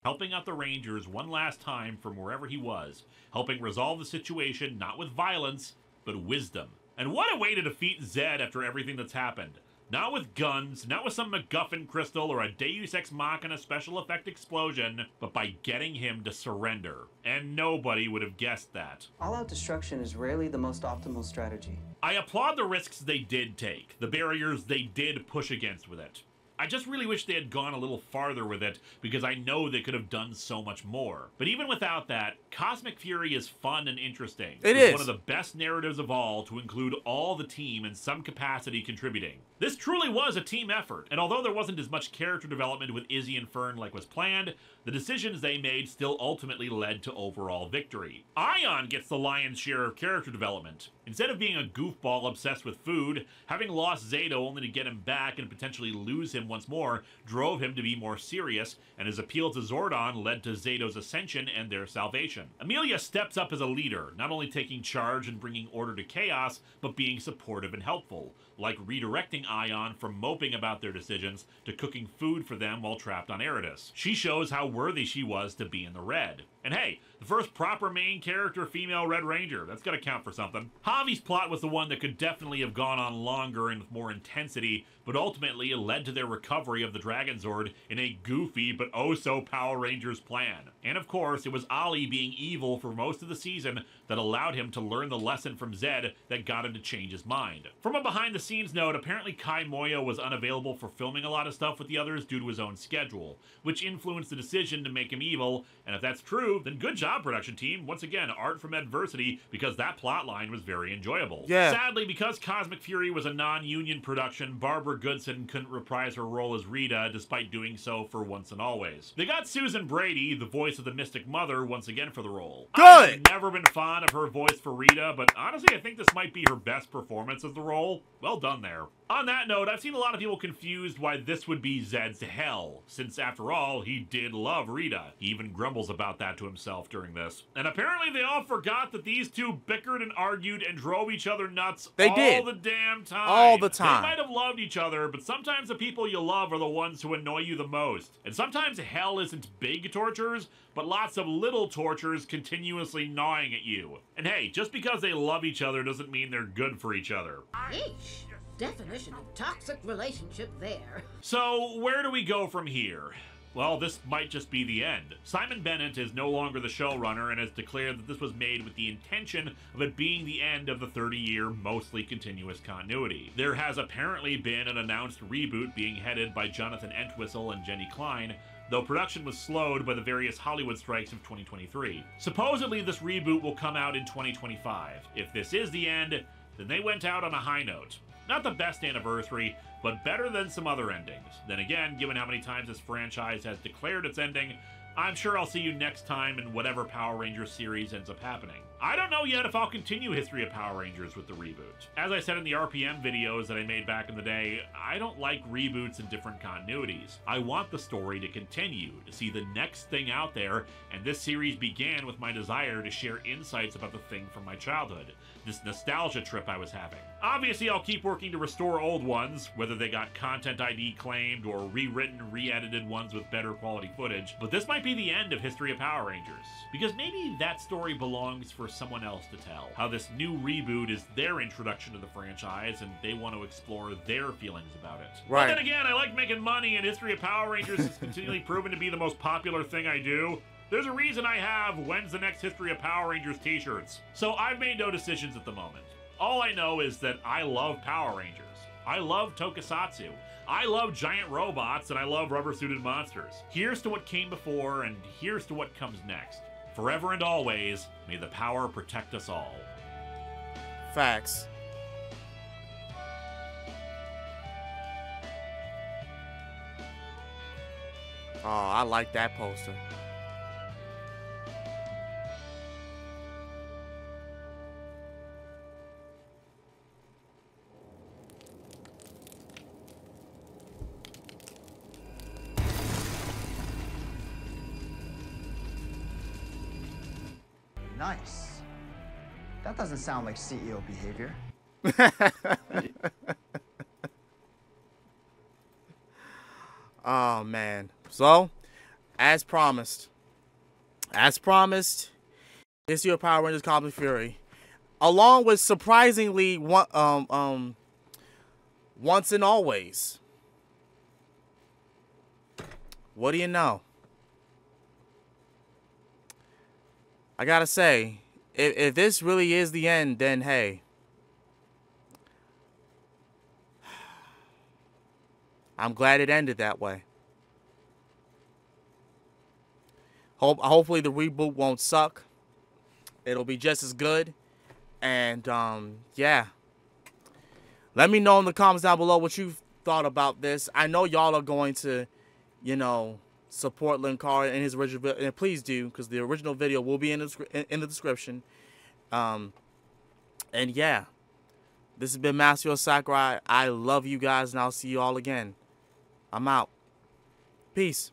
Helping out the Rangers one last time from wherever he was, helping resolve the situation not with violence, but wisdom. And what a way to defeat Zed after everything that's happened. Not with guns, not with some MacGuffin crystal or a Deus Ex Machina special effect explosion, but by getting him to surrender. And nobody would have guessed that. All-out destruction is rarely the most optimal strategy. I applaud the risks they did take, the barriers they did push against with it. I just really wish they had gone a little farther with it, because I know they could have done so much more. But even without that, Cosmic Fury is fun and interesting. It is is one of the best narratives of all to include all the team in some capacity contributing. This truly was a team effort, and although there wasn't as much character development with Izzy and Fern like was planned, the decisions they made still ultimately led to overall victory. Ion gets the lion's share of character development. Instead of being a goofball obsessed with food, having lost Zato only to get him back and potentially lose him once more drove him to be more serious, and his appeal to Zordon led to Zato's ascension and their salvation. Amelia steps up as a leader, not only taking charge and bringing order to chaos, but being supportive and helpful, like redirecting Ion from moping about their decisions to cooking food for them while trapped on Eridus. She shows how worthy she was to be in the Red. And hey, the first proper main character female Red Ranger, that's gotta count for something. Javi's plot was the one that could definitely have gone on longer and with more intensity, but ultimately it led to their recovery of the Dragon Zord in a goofy but oh so Power Rangers plan. And of course, it was Ollie being evil for most of the season that allowed him to learn the lesson from Zed that got him to change his mind. From a behind the scenes note, apparently Kai Moya was unavailable for filming a lot of stuff with the others due to his own schedule, which influenced the decision to make him evil, and if that's true, then good job, production team. Once again, art from adversity, because that plot line was very enjoyable. Yeah. Sadly, because Cosmic Fury was a non-union production, Barbara Goodson couldn't reprise her role as Rita, despite doing so for Once and Always. They got Susan Brady, the voice of the Mystic Mother, once again for the role. Good! I've never been fond of her voice for Rita, but honestly, I think this might be her best performance as the role. Well done there. On that note, I've seen a lot of people confused why this would be Zed's hell, since after all, he did love Rita. He even grumbles about that to himself during this. And apparently they all forgot that these two bickered and argued and drove each other nuts all the damn time. All the time. They might have loved each other, but sometimes the people you love are the ones who annoy you the most. And sometimes hell isn't big tortures, but lots of little tortures continuously gnawing at you. And hey, just because they love each other doesn't mean they're good for each other. Definition of toxic relationship there. So, where do we go from here? Well, this might just be the end. Simon Bennett is no longer the showrunner and has declared that this was made with the intention of it being the end of the 30-year, mostly continuous continuity. There has apparently been an announced reboot being headed by Jonathan Entwistle and Jenny Klein, though production was slowed by the various Hollywood strikes of 2023. Supposedly, this reboot will come out in 2025. If this is the end, then they went out on a high note. Not the best anniversary, but better than some other endings. Then again, given how many times this franchise has declared its ending, I'm sure I'll see you next time in whatever Power Rangers series ends up happening. I don't know yet if I'll continue History of Power Rangers with the reboot. As I said in the RPM videos that I made back in the day, I don't like reboots in different continuities. I want the story to continue, to see the next thing out there, and this series began with my desire to share insights about the thing from my childhood, this nostalgia trip I was having. Obviously, I'll keep working to restore old ones, whether they got Content ID claimed or rewritten, re-edited ones with better quality footage, but this might be the end of History of Power Rangers, because maybe that story belongs for someone else to tell. How this new reboot is their introduction to the franchise, and they want to explore their feelings about it. Right. But then again, I like making money, and History of Power Rangers has continually proven to be the most popular thing I do. There's a reason I have When's the Next History of Power Rangers t-shirts. So I've made no decisions at the moment. All I know is that I love Power Rangers. I love Tokusatsu. I love giant robots, and I love rubber-suited monsters. Here's to what came before, and here's to what comes next. Forever and always, may the power protect us all. Facts. Oh, I like that poster. Nice. That doesn't sound like CEO behavior. Oh, man. So, as promised, History of Power Rangers Cosmic Fury, along with surprisingly Once and Always. What do you know? I gotta say, if this really is the end, then hey, I'm glad it ended that way. Hopefully the reboot won't suck. It'll be just as good. And yeah. Let me know in the comments down below what you thought about this. I know y'all are going to, you know, support Linkara in his original video, and please do, because the original video will be in the description. And yeah, this has been Master Sakurai. I love you guys, and I'll see you all again. I'm out. Peace.